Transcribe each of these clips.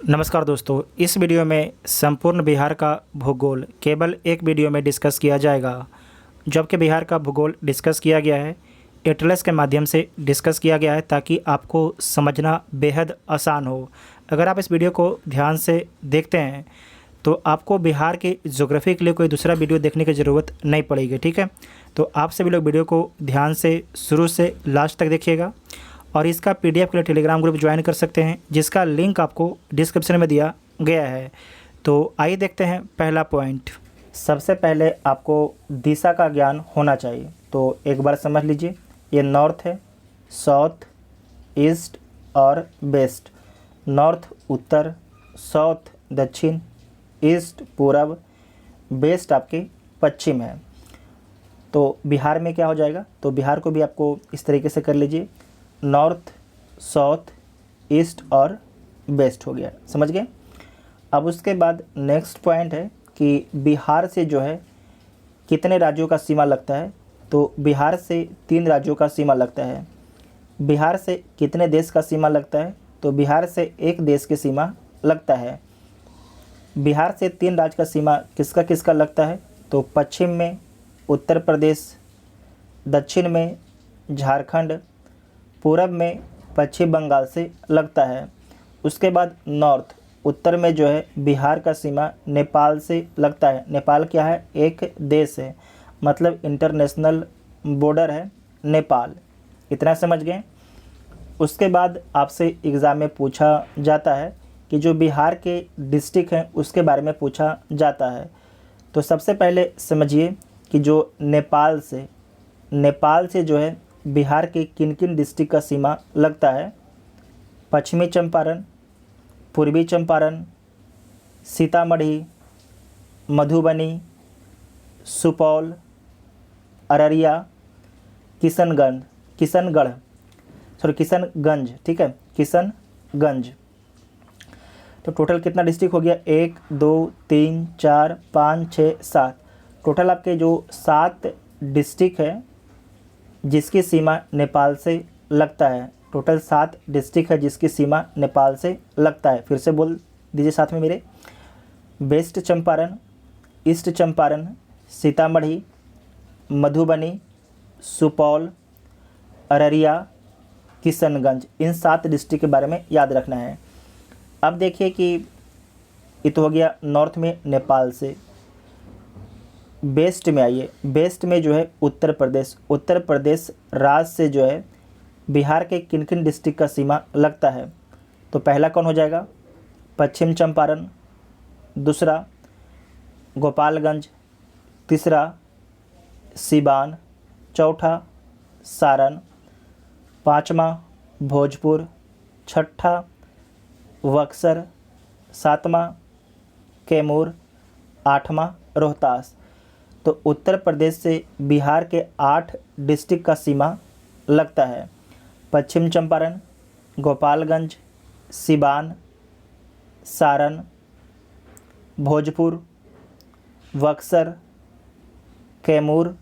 नमस्कार दोस्तों, इस वीडियो में संपूर्ण बिहार का भूगोल केवल एक वीडियो में डिस्कस किया जाएगा। जबकि बिहार का भूगोल डिस्कस किया गया है एटलस के माध्यम से डिस्कस किया गया है ताकि आपको समझना बेहद आसान हो। अगर आप इस वीडियो को ध्यान से देखते हैं तो आपको बिहार के ज्योग्राफी के लिए कोई दूसरा वीडियो देखने की ज़रूरत नहीं पड़ेगी। ठीक है, तो आप सभी लोग वीडियो को ध्यान से शुरू से लास्ट तक देखिएगा और इसका पीडीएफ के लिए टेलीग्राम ग्रुप ज्वाइन कर सकते हैं, जिसका लिंक आपको डिस्क्रिप्शन में दिया गया है। तो आइए देखते हैं पहला पॉइंट। सबसे पहले आपको दिशा का ज्ञान होना चाहिए। तो एक बार समझ लीजिए, ये नॉर्थ है, साउथ, ईस्ट और वेस्ट। नॉर्थ उत्तर, साउथ दक्षिण, ईस्ट पूरब, वेस्ट आपके पश्चिम है। तो बिहार में क्या हो जाएगा, तो बिहार को भी आपको इस तरीके से कर लीजिए, नॉर्थ, साउथ, ईस्ट और वेस्ट हो गया। समझ गए। अब उसके बाद नेक्स्ट पॉइंट है कि बिहार से जो है कितने राज्यों का सीमा लगता है। तो बिहार से 3 राज्यों का सीमा लगता है। बिहार से कितने देश का सीमा लगता है, तो बिहार से एक देश की सीमा लगता है। बिहार से 3 राज्य का सीमा किसका किसका लगता है, तो पश्चिम में उत्तर प्रदेश, दक्षिण में झारखंड, पूरब में पश्चिम बंगाल से लगता है। उसके बाद नॉर्थ उत्तर में जो है बिहार का सीमा नेपाल से लगता है। नेपाल क्या है, एक देश है, मतलब इंटरनेशनल बॉर्डर है नेपाल। इतना समझ गए। उसके बाद आपसे एग्ज़ाम में पूछा जाता है कि जो बिहार के डिस्ट्रिक्ट हैं उसके बारे में पूछा जाता है। तो सबसे पहले समझिए कि जो नेपाल से जो है बिहार के किन किन डिस्ट्रिक्ट का सीमा लगता है। पश्चिमी चंपारण, पूर्वी चंपारण, सीतामढ़ी, मधुबनी, सुपौल, अररिया, किशनगंज। ठीक है, किशनगंज। तो टोटल कितना डिस्ट्रिक्ट हो गया, 1 2 3 4 5 6 7। टोटल आपके जो 7 डिस्ट्रिक्ट है जिसकी सीमा नेपाल से लगता है। टोटल 7 डिस्ट्रिक्ट है जिसकी सीमा नेपाल से लगता है। फिर से बोल दीजिए साथ में मेरे, वेस्ट चंपारण, ईस्ट चंपारण, सीतामढ़ी, मधुबनी, सुपौल, अररिया, किशनगंज। इन 7 डिस्ट्रिक्ट के बारे में याद रखना है। अब देखिए कि ये तो हो गया नॉर्थ में नेपाल से। वेस्ट में आइए, वेस्ट में जो है उत्तर प्रदेश राज्य से जो है बिहार के किन किन डिस्ट्रिक्ट का सीमा लगता है। तो पहला कौन हो जाएगा, पश्चिम चंपारण, दूसरा गोपालगंज, तीसरा सिवान, चौथा सारण, पाँचवा भोजपुर, छठा बक्सर, सातवां कैमूर, आठवां रोहतास। तो उत्तर प्रदेश से बिहार के 8 डिस्ट्रिक्ट का सीमा लगता है। पश्चिम चंपारण, गोपालगंज, सिवान, सारण, भोजपुर, बक्सर, कैमूर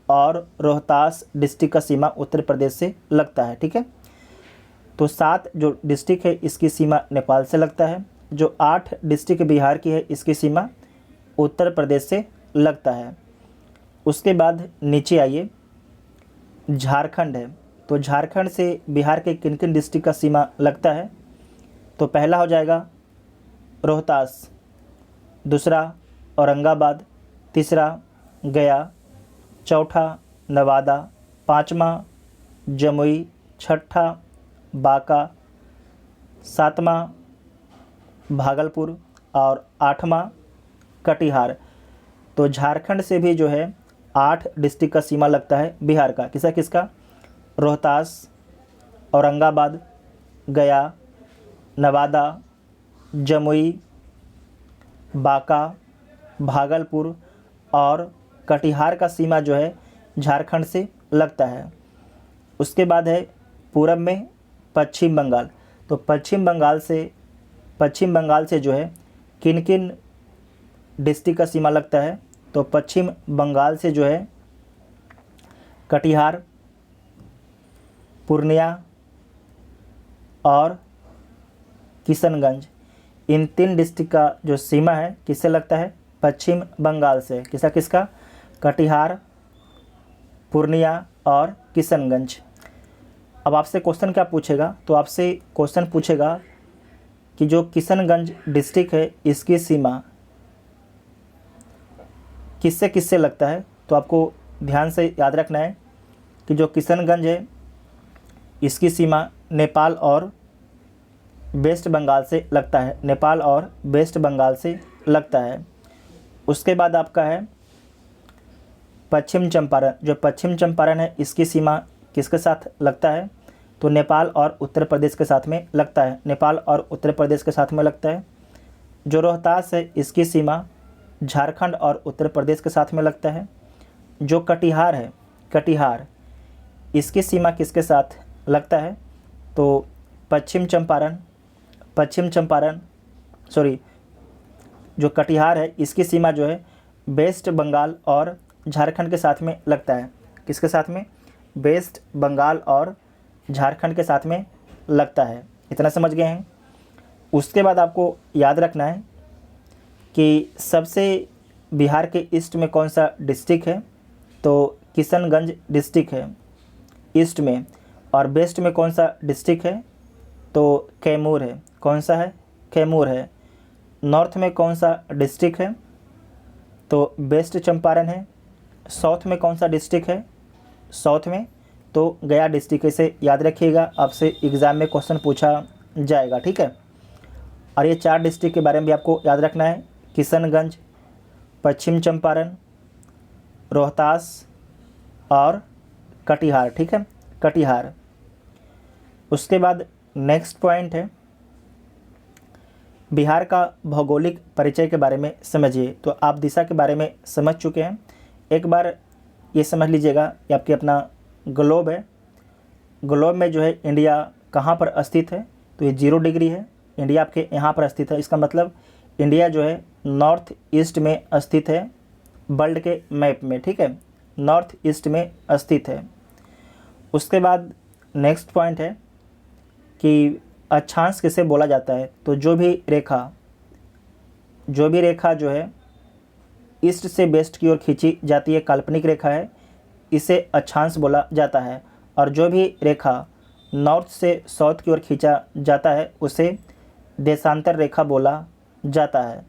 और रोहतास डिस्ट्रिक्ट का सीमा उत्तर प्रदेश से लगता है। ठीक है, तो 7 जो डिस्ट्रिक्ट है इसकी सीमा नेपाल से लगता है। जो 8 डिस्ट्रिक्ट बिहार की है इसकी सीमा उत्तर प्रदेश से लगता है। उसके बाद नीचे आइए, झारखंड है। तो झारखंड से बिहार के किन किन डिस्ट्रिक्ट का सीमा लगता है। तो पहला हो जाएगा रोहतास, दूसरा औरंगाबाद, तीसरा गया, चौथा नवादा, पाँचवा जमुई, छठा बांका, सातवां भागलपुर और आठवां कटिहार। तो झारखंड से भी जो है 8 डिस्ट्रिक्ट का सीमा लगता है बिहार का। किसका किसका, रोहतास, औरंगाबाद, गया, नवादा, जमुई, बांका, भागलपुर और कटिहार का सीमा जो है झारखंड से लगता है। उसके बाद है पूरब में पश्चिम बंगाल। तो पश्चिम बंगाल से जो है किन किन डिस्ट्रिक्ट का सीमा लगता है। तो पश्चिम बंगाल से जो है कटिहार, पूर्णिया और किशनगंज, इन 3 डिस्ट्रिक्ट का जो सीमा है किससे लगता है? पश्चिम बंगाल से। किसका किसका? कटिहार, पूर्णिया और किशनगंज। अब आपसे क्वेश्चन क्या पूछेगा? तो आपसे क्वेश्चन पूछेगा कि जो किशनगंज डिस्ट्रिक्ट है इसकी सीमा किससे किससे लगता है? तो आपको ध्यान से याद रखना है कि जो किशनगंज है इसकी सीमा नेपाल और वेस्ट बंगाल से लगता है। नेपाल और वेस्ट बंगाल से लगता है। उसके बाद आपका है पश्चिम चंपारण। जो पश्चिम चंपारण है इसकी सीमा किसके साथ लगता है? तो नेपाल और उत्तर प्रदेश के साथ में लगता है। नेपाल और उत्तर प्रदेश के साथ में लगता है। जो रोहतास है इसकी सीमा झारखंड और उत्तर प्रदेश के साथ में लगता है। जो कटिहार है, कटिहार, इसकी सीमा किसके साथ लगता है? तो पश्चिम चंपारण सॉरी, जो कटिहार है इसकी सीमा जो है वेस्ट बंगाल और झारखंड के साथ में लगता है। किसके साथ में? वेस्ट बंगाल और झारखंड के साथ में लगता है। इतना समझ गए हैं। उसके बाद आपको याद रखना है कि सबसे बिहार के ईस्ट में कौन सा डिस्ट्रिक्ट है? तो किशनगंज डिस्ट्रिक्ट है ईस्ट में। और वेस्ट में कौन सा डिस्ट्रिक्ट है? तो कैमूर है। कौन सा है? कैमूर है। नॉर्थ में कौन सा डिस्ट्रिक्ट है? तो वेस्ट चंपारण है। साउथ में कौन सा डिस्ट्रिक्ट है? साउथ में तो गया डिस्ट्रिक्ट। इसे याद रखिएगा, आपसे एग्ज़ाम में क्वेश्चन पूछा जाएगा। ठीक है। और ये 4 डिस्ट्रिक्ट के बारे में भी आपको याद रखना है, किशनगंज, पश्चिम चंपारण, रोहतास और कटिहार। ठीक है, कटिहार। उसके बाद नेक्स्ट पॉइंट है बिहार का भौगोलिक परिचय के बारे में समझिए। तो आप दिशा के बारे में समझ चुके हैं। एक बार ये समझ लीजिएगा, ये आपकी अपना ग्लोब है। ग्लोब में जो है इंडिया कहाँ पर स्थित है? तो ये 0 डिग्री है। इंडिया आपके यहाँ पर स्थित है। इसका मतलब इंडिया जो है नॉर्थ ईस्ट में स्थित है वर्ल्ड के मैप में। ठीक है, नॉर्थ ईस्ट में स्थित है। उसके बाद नेक्स्ट पॉइंट है कि अक्षांश किसे बोला जाता है? तो जो भी रेखा जो है ईस्ट से वेस्ट की ओर खींची जाती है, काल्पनिक रेखा है, इसे अक्षांश बोला जाता है। और जो भी रेखा नॉर्थ से साउथ की ओर खींचा जाता है उसे देशांतर रेखा बोला जाता है।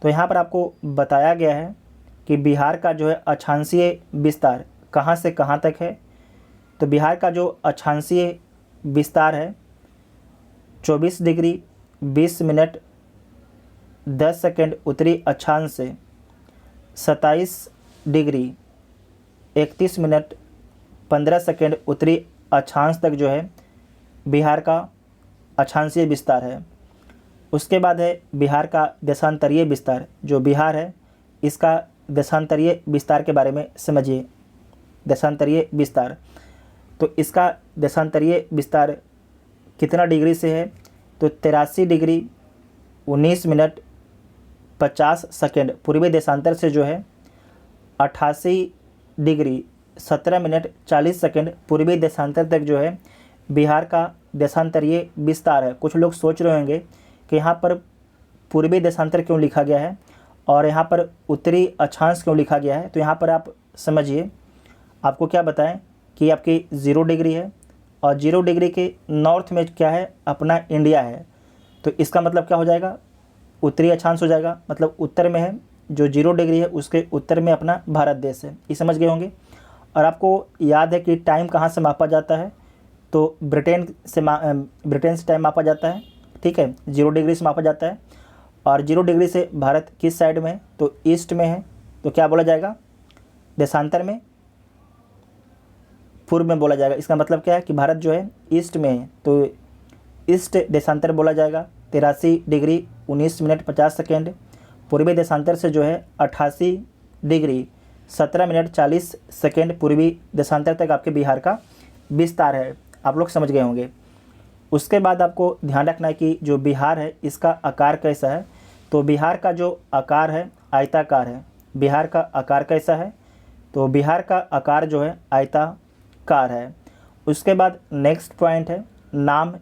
तो यहाँ पर आपको बताया गया है कि बिहार का जो है अक्षांशीय विस्तार कहाँ से कहाँ तक है। तो बिहार का जो अक्षांशीय विस्तार है 24 डिग्री 20 मिनट 10 सेकेंड उत्तरी अक्षांश से 27 डिग्री 31 मिनट 15 सेकेंड उत्तरी अक्षांश तक जो है बिहार का अक्षांशीय विस्तार है। उसके बाद है बिहार का देशांतरीय विस्तार। जो बिहार है इसका देशांतरीय विस्तार के बारे में समझिए। देशांतरीय विस्तार, तो इसका देशांतरीय विस्तार कितना डिग्री से है? तो 83 डिग्री 19 मिनट 50 सेकेंड पूर्वी देशांतर से जो है 88 डिग्री 17 मिनट 40 सेकेंड पूर्वी देशांतर तक जो है बिहार का देशांतरीय विस्तार है। कुछ लोग सोच रहे होंगे कि यहाँ पर पूर्वी देशांतर क्यों लिखा गया है और यहाँ पर उत्तरी अक्षांश क्यों लिखा गया है। तो यहाँ पर आप समझिए, आपको क्या बताएं कि आपकी 0 डिग्री है और 0 डिग्री के नॉर्थ में क्या है? अपना इंडिया है। तो इसका मतलब क्या हो जाएगा? उत्तरी अक्षांश हो जाएगा, मतलब उत्तर में है। जो 0 डिग्री है उसके उत्तर में अपना भारत देश है। ये समझ गए होंगे। और आपको याद है कि टाइम कहाँ से मापा जाता है? तो ब्रिटेन से टाइम मापा जाता है। ठीक है, 0 डिग्री से मापा जाता है। और 0 डिग्री से भारत किस साइड में है? तो ईस्ट में है। तो क्या बोला जाएगा? देशांतर में पूर्व में बोला जाएगा। इसका मतलब क्या है कि भारत जो है ईस्ट में है, तो ईस्ट देशांतर बोला जाएगा। 83 डिग्री 19 मिनट 50 सेकेंड पूर्वी देशांतर से जो है 88 डिग्री 17 मिनट 40 सेकेंड पूर्वी देशांतर तक आपके बिहार का विस्तार है। आप लोग समझ गए होंगे। उसके बाद आपको ध्यान रखना है कि जो बिहार है इसका आकार कैसा है। तो बिहार का जो आकार है आयताकार है। बिहार का आकार कैसा है? तो बिहार का आकार जो है आयताकार है। उसके बाद नेक्स्ट पॉइंट है नाम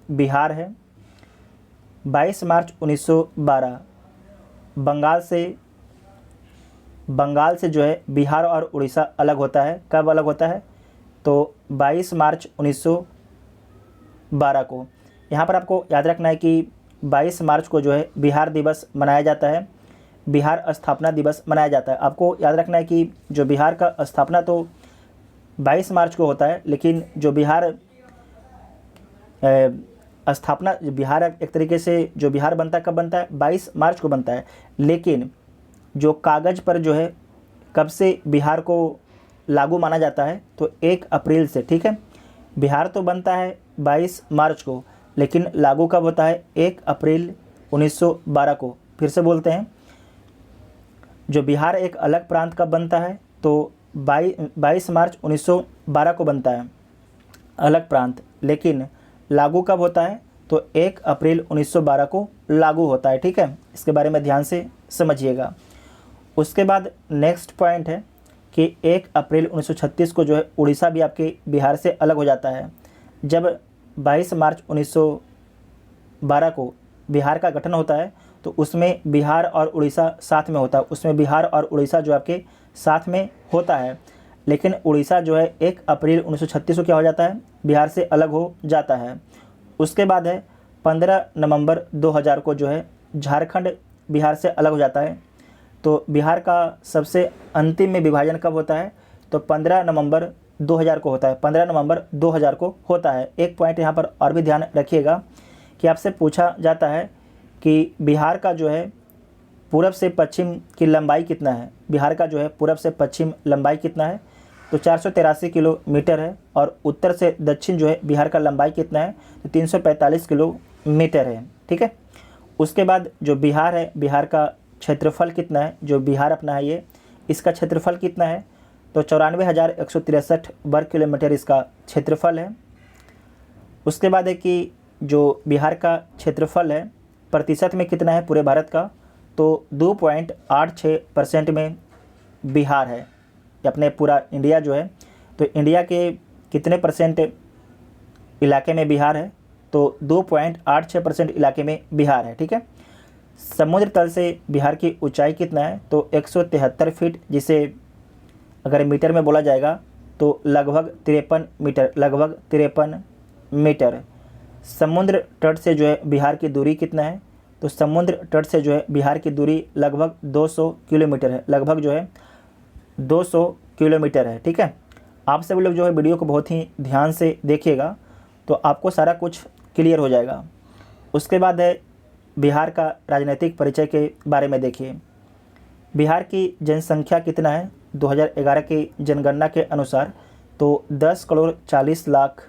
बिहार है। 22 मार्च 1912 बंगाल से जो है बिहार और उड़ीसा अलग होता है। कब अलग होता है? तो 22 मार्च 1912 को। यहाँ पर आपको याद रखना है कि 22 मार्च को जो है बिहार दिवस मनाया जाता है, बिहार स्थापना दिवस मनाया जाता है। आपको याद रखना है कि जो बिहार का स्थापना तो 22 मार्च को होता है, लेकिन जो बिहार स्थापना, बिहार एक तरीके से जो बिहार बनता है कब बनता है? 22 मार्च को बनता है। लेकिन जो कागज़ पर जो है कब से बिहार को लागू माना जाता है? तो 1 अप्रैल से। ठीक है, बिहार तो बनता है 22 मार्च को, लेकिन लागू कब होता है? 1 अप्रैल 1912 को। फिर से बोलते हैं, जो बिहार एक अलग प्रांत कब बनता है? तो 22 मार्च 1912 को बनता है अलग प्रांत, लेकिन लागू कब होता है? तो 1 अप्रैल 1912 को लागू होता है। ठीक है, इसके बारे में ध्यान से समझिएगा। उसके बाद नेक्स्ट पॉइंट है कि 1 अप्रैल 1936 को जो है उड़ीसा भी आपके बिहार से अलग हो जाता है। जब 22 मार्च 1912 को बिहार का गठन होता है तो उसमें बिहार और उड़ीसा साथ में होता है, उसमें बिहार और उड़ीसा जो आपके साथ में होता है। लेकिन उड़ीसा जो है 1 अप्रैल 1936 को क्या हो जाता है? बिहार से अलग हो जाता है। उसके बाद है 15 नवंबर 2000 को जो है झारखंड बिहार से अलग हो जाता है। तो बिहार का सबसे अंतिम में विभाजन कब होता है? तो 15 नवंबर 2000 को होता है, 15 नवंबर 2000 को होता है। एक पॉइंट यहाँ पर और भी ध्यान रखिएगा कि आपसे पूछा जाता है कि बिहार का जो है पूरब से पश्चिम की लंबाई कितना है? बिहार का जो है पूरब से पश्चिम लंबाई कितना है? तो 483 किलोमीटर है। और उत्तर से दक्षिण जो है बिहार का लंबाई कितना है? तो 345 किलोमीटर है। ठीक है, उसके बाद जो बिहार है, बिहार का क्षेत्रफल कितना है? जो बिहार अपना है ये, इसका क्षेत्रफल कितना है? तो 94,163 वर्ग किलोमीटर इसका क्षेत्रफल है। उसके बाद है कि जो बिहार का क्षेत्रफल है प्रतिशत में कितना है पूरे भारत का? तो 2.86% में बिहार है। अपने पूरा इंडिया जो है, तो इंडिया के कितने परसेंट इलाके में बिहार है? तो 2.86% इलाके में बिहार है। ठीक है, समुद्र तल से बिहार की ऊंचाई कितना है? तो 173 फीट, जिसे अगर मीटर में बोला जाएगा तो लगभग 53 मीटर, लगभग 53 मीटर। समुद्र तट से जो है बिहार की दूरी कितना है? तो समुद्र तट से जो है बिहार की दूरी लगभग 200 किलोमीटर है, लगभग जो है 200 किलोमीटर है। ठीक है, आप सभी लोग जो है वीडियो को बहुत ही ध्यान से देखिएगा तो आपको सारा कुछ क्लियर हो जाएगा। उसके बाद है बिहार का राजनीतिक परिचय के बारे में देखिए। बिहार की जनसंख्या कितना है? 2011 की जनगणना के अनुसार तो 10 करोड़ 40 लाख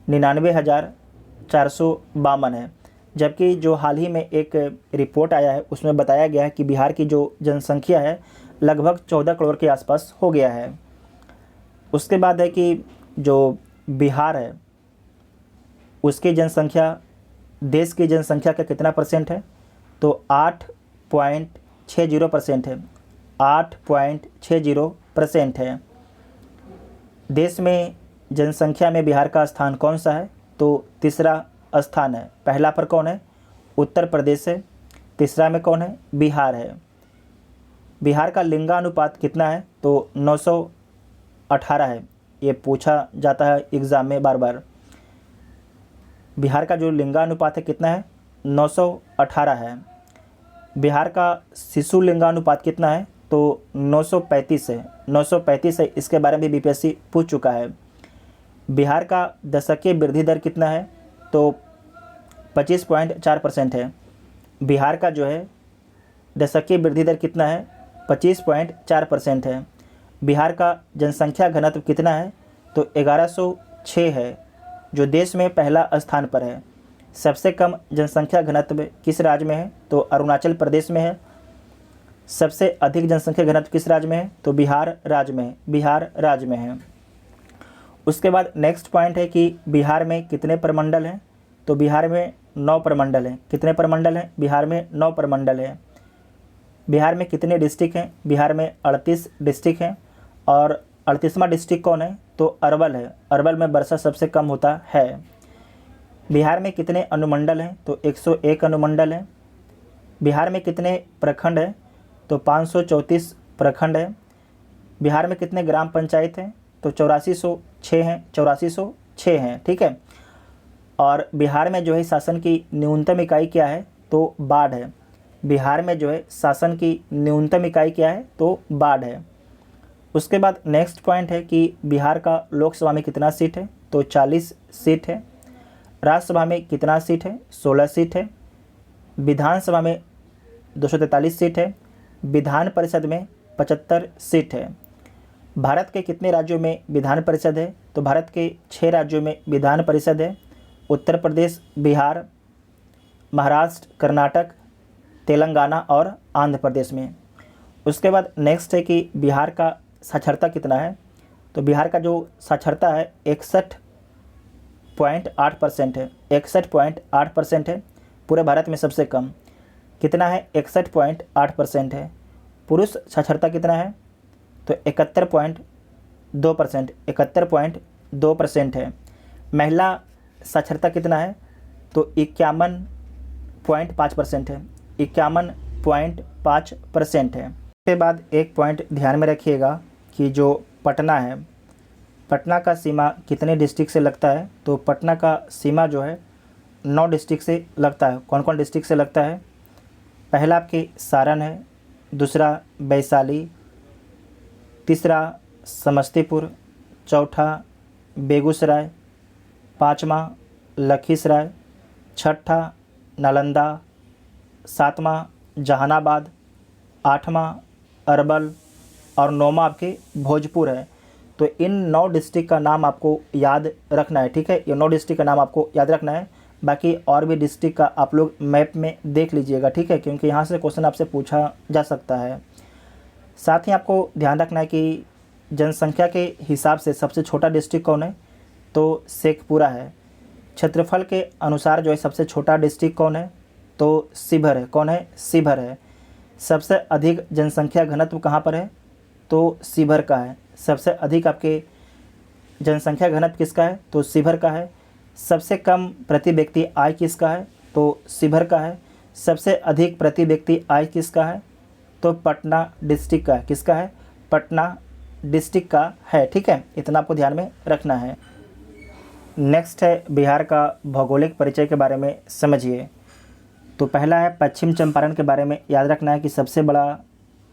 99,452 है। जबकि जो हाल ही में एक रिपोर्ट आया है उसमें बताया गया है कि बिहार की जो जनसंख्या है लगभग 14 करोड़ के आसपास हो गया है। उसके बाद है कि जो बिहार है उसकी जनसंख्या देश की जनसंख्या का कितना परसेंट है? तो 8.60% है, 8.60% है। देश में जनसंख्या में बिहार का स्थान कौन सा है? तो तीसरा स्थान है। पहला पर कौन है? उत्तर प्रदेश है। तीसरा में कौन है? बिहार है। बिहार का लिंगानुपात कितना है? तो 918 है। ये पूछा जाता है एग्ज़ाम में बार बार। बिहार का जो लिंगानुपात है कितना है? 918 है। बिहार का शिशु लिंगानुपात कितना है? तो 935 है, 935 है। इसके बारे में बीपीएससी पूछ चुका है। बिहार का दशकीय वृद्धि दर कितना है? तो 25.4% है। बिहार का जो है दशकीय वृद्धि दर कितना है? 25.4% है। बिहार का जनसंख्या घनत्व कितना है? तो 1106 है, जो देश में पहला स्थान पर है। सबसे कम जनसंख्या घनत्व किस राज्य में है? तो अरुणाचल प्रदेश में है। सबसे अधिक जनसंख्या घनत्व किस राज्य में है? तो बिहार राज्य में है, बिहार राज्य में है। उसके बाद नेक्स्ट पॉइंट है कि बिहार में कितने प्रमंडल हैं? तो बिहार में 9 प्रमंडल हैं। कितने प्रमंडल हैं? बिहार में 9 प्रमंडल हैं। बिहार में कितने डिस्ट्रिक्ट हैं? बिहार में 38 डिस्ट्रिक्ट हैं। और 38वां डिस्ट्रिक्ट कौन है? तो अरवल है। अरवल में वर्षा सबसे कम होता है। बिहार में कितने अनुमंडल हैं? तो 101 अनुमंडल हैं। बिहार में कितने प्रखंड हैं? तो 534 प्रखंड हैं। बिहार में कितने ग्राम पंचायत हैं? तो 8406 हैं, 8406 हैं, ठीक है। और बिहार में जो है शासन की न्यूनतम इकाई क्या है? तो बाढ़ है। बिहार में जो है शासन की न्यूनतम इकाई क्या है? तो बाढ़ है। उसके बाद नेक्स्ट पॉइंट है कि बिहार का लोकसभा में कितना सीट है? तो 40 सीट है। राज्यसभा में कितना सीट है? 16 सीट है। विधानसभा में 243 सीट है। विधान परिषद में 75 सीट है। भारत के कितने राज्यों में विधान परिषद है? तो भारत के 6 राज्यों में विधान परिषद है। उत्तर प्रदेश, बिहार, महाराष्ट्र, कर्नाटक, तेलंगाना और आंध्र प्रदेश में। उसके बाद नेक्स्ट है कि बिहार का साक्षरता कितना है? तो बिहार का जो साक्षरता है 61.8% है। 61.8% है। पूरे भारत में सबसे कम कितना है? 61.8% है। पुरुष साक्षरता कितना है? तो 71.2%, 71.2% है। महिला साक्षरता कितना है? तो 51.5% है। 51.5% है। उसके बाद एक पॉइंट ध्यान में रखिएगा कि जो पटना है, पटना का सीमा कितने डिस्ट्रिक्ट से लगता है? तो पटना का सीमा जो है 9 डिस्ट्रिक्ट से लगता है। कौन कौन डिस्ट्रिक्ट से लगता है? पहला आपके सारण है, दूसरा वैशाली, तीसरा समस्तीपुर, चौथा बेगूसराय, पाँचवा लखीसराय, छठा नालंदा, सातवां जहानाबाद, आठवां अरवल और नौवां आपके भोजपुर है। तो इन 9 डिस्ट्रिक्ट का नाम आपको याद रखना है, ठीक है। ये 9 डिस्ट्रिक्ट का नाम आपको याद रखना है। बाकी और भी डिस्ट्रिक्ट का आप लोग मैप में देख लीजिएगा, ठीक है, क्योंकि यहाँ से क्वेश्चन आपसे पूछा जा सकता है। साथ ही आपको ध्यान रखना है कि जनसंख्या के हिसाब से सबसे छोटा डिस्ट्रिक्ट कौन है? तो शेखपुरा है। क्षेत्रफल के अनुसार जो है सबसे छोटा डिस्ट्रिक्ट कौन है? तो शिवहर है। कौन है? शिवहर है। सबसे अधिक जनसंख्या घनत्व कहाँ पर है? तो शिवहर का है। सबसे अधिक आपके जनसंख्या घनत्व किसका है? तो शिवहर का है। सबसे कम प्रति व्यक्ति आय किसका है? तो शिवहर का है। सबसे अधिक प्रति व्यक्ति आय किसका है? तो पटना डिस्ट्रिक्ट का है। किसका है? पटना डिस्ट्रिक्ट का है, ठीक है। इतना आपको ध्यान में रखना है। नेक्स्ट है बिहार का भौगोलिक परिचय के बारे में समझिए। तो पहला है पश्चिम चंपारण के बारे में याद रखना है कि सबसे बड़ा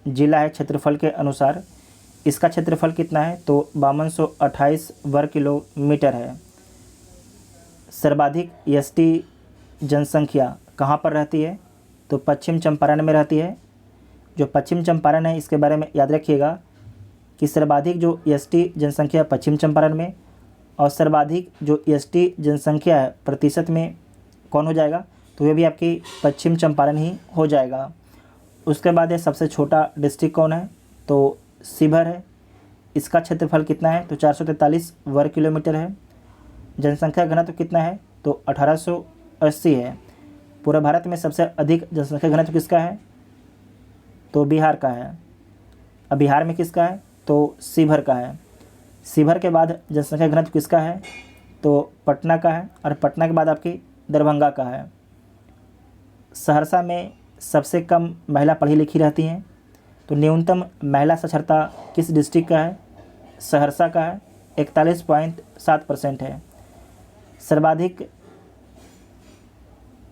जिला है क्षेत्रफल के अनुसार। इसका क्षेत्रफल कितना है? तो 5228 वर्ग किलोमीटर है। सर्वाधिक एसटी जनसंख्या कहाँ पर रहती है? तो पश्चिम चंपारण में रहती है। जो पश्चिम चंपारण है इसके बारे में याद रखिएगा कि सर्वाधिक जो एसटी जनसंख्या है पश्चिम चंपारण में, और सर्वाधिक जो एसटी जनसंख्या है प्रतिशत में कौन हो जाएगा? तो ये भी आपकी पश्चिम चंपारण ही हो जाएगा। उसके बाद है सबसे छोटा डिस्ट्रिक्ट कौन है? तो शिवहर है। इसका क्षेत्रफल कितना है? तो 443 वर्ग किलोमीटर है। जनसंख्या घनत्व कितना है? तो 1880 है। पूरे भारत में सबसे अधिक जनसंख्या घनत्व किसका है? तो बिहार का है। अब बिहार में किसका है? तो शिवहर का है। शिवहर के बाद जनसंख्या घनत्व किसका है? तो पटना का है। और पटना के बाद आपकी दरभंगा का है। सहरसा में सबसे कम महिला पढ़ी लिखी रहती हैं। तो न्यूनतम महिला साक्षरता किस डिस्ट्रिक्ट का है? सहरसा का है। 41.7% है। सर्वाधिक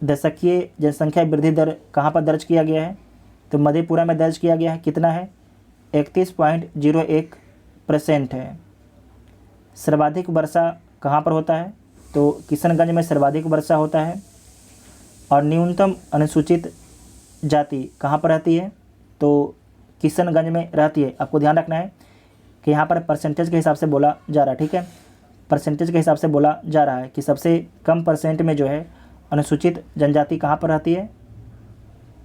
दशकीय जनसंख्या वृद्धि दर कहाँ पर दर्ज किया गया है? तो मधेपुरा में दर्ज किया गया है। कितना है? 31.01% है। सर्वाधिक वर्षा कहाँ पर होता है? तो किशनगंज में सर्वाधिक वर्षा होता है। और न्यूनतम अनुसूचित जाति कहाँ पर रहती है? तो किशनगंज में रहती है। आपको ध्यान रखना है कि यहाँ पर परसेंटेज के हिसाब से बोला जा रहा है, ठीक है। परसेंटेज के हिसाब से बोला जा रहा है कि सबसे कम परसेंट में जो है अनुसूचित जनजाति कहाँ पर रहती है?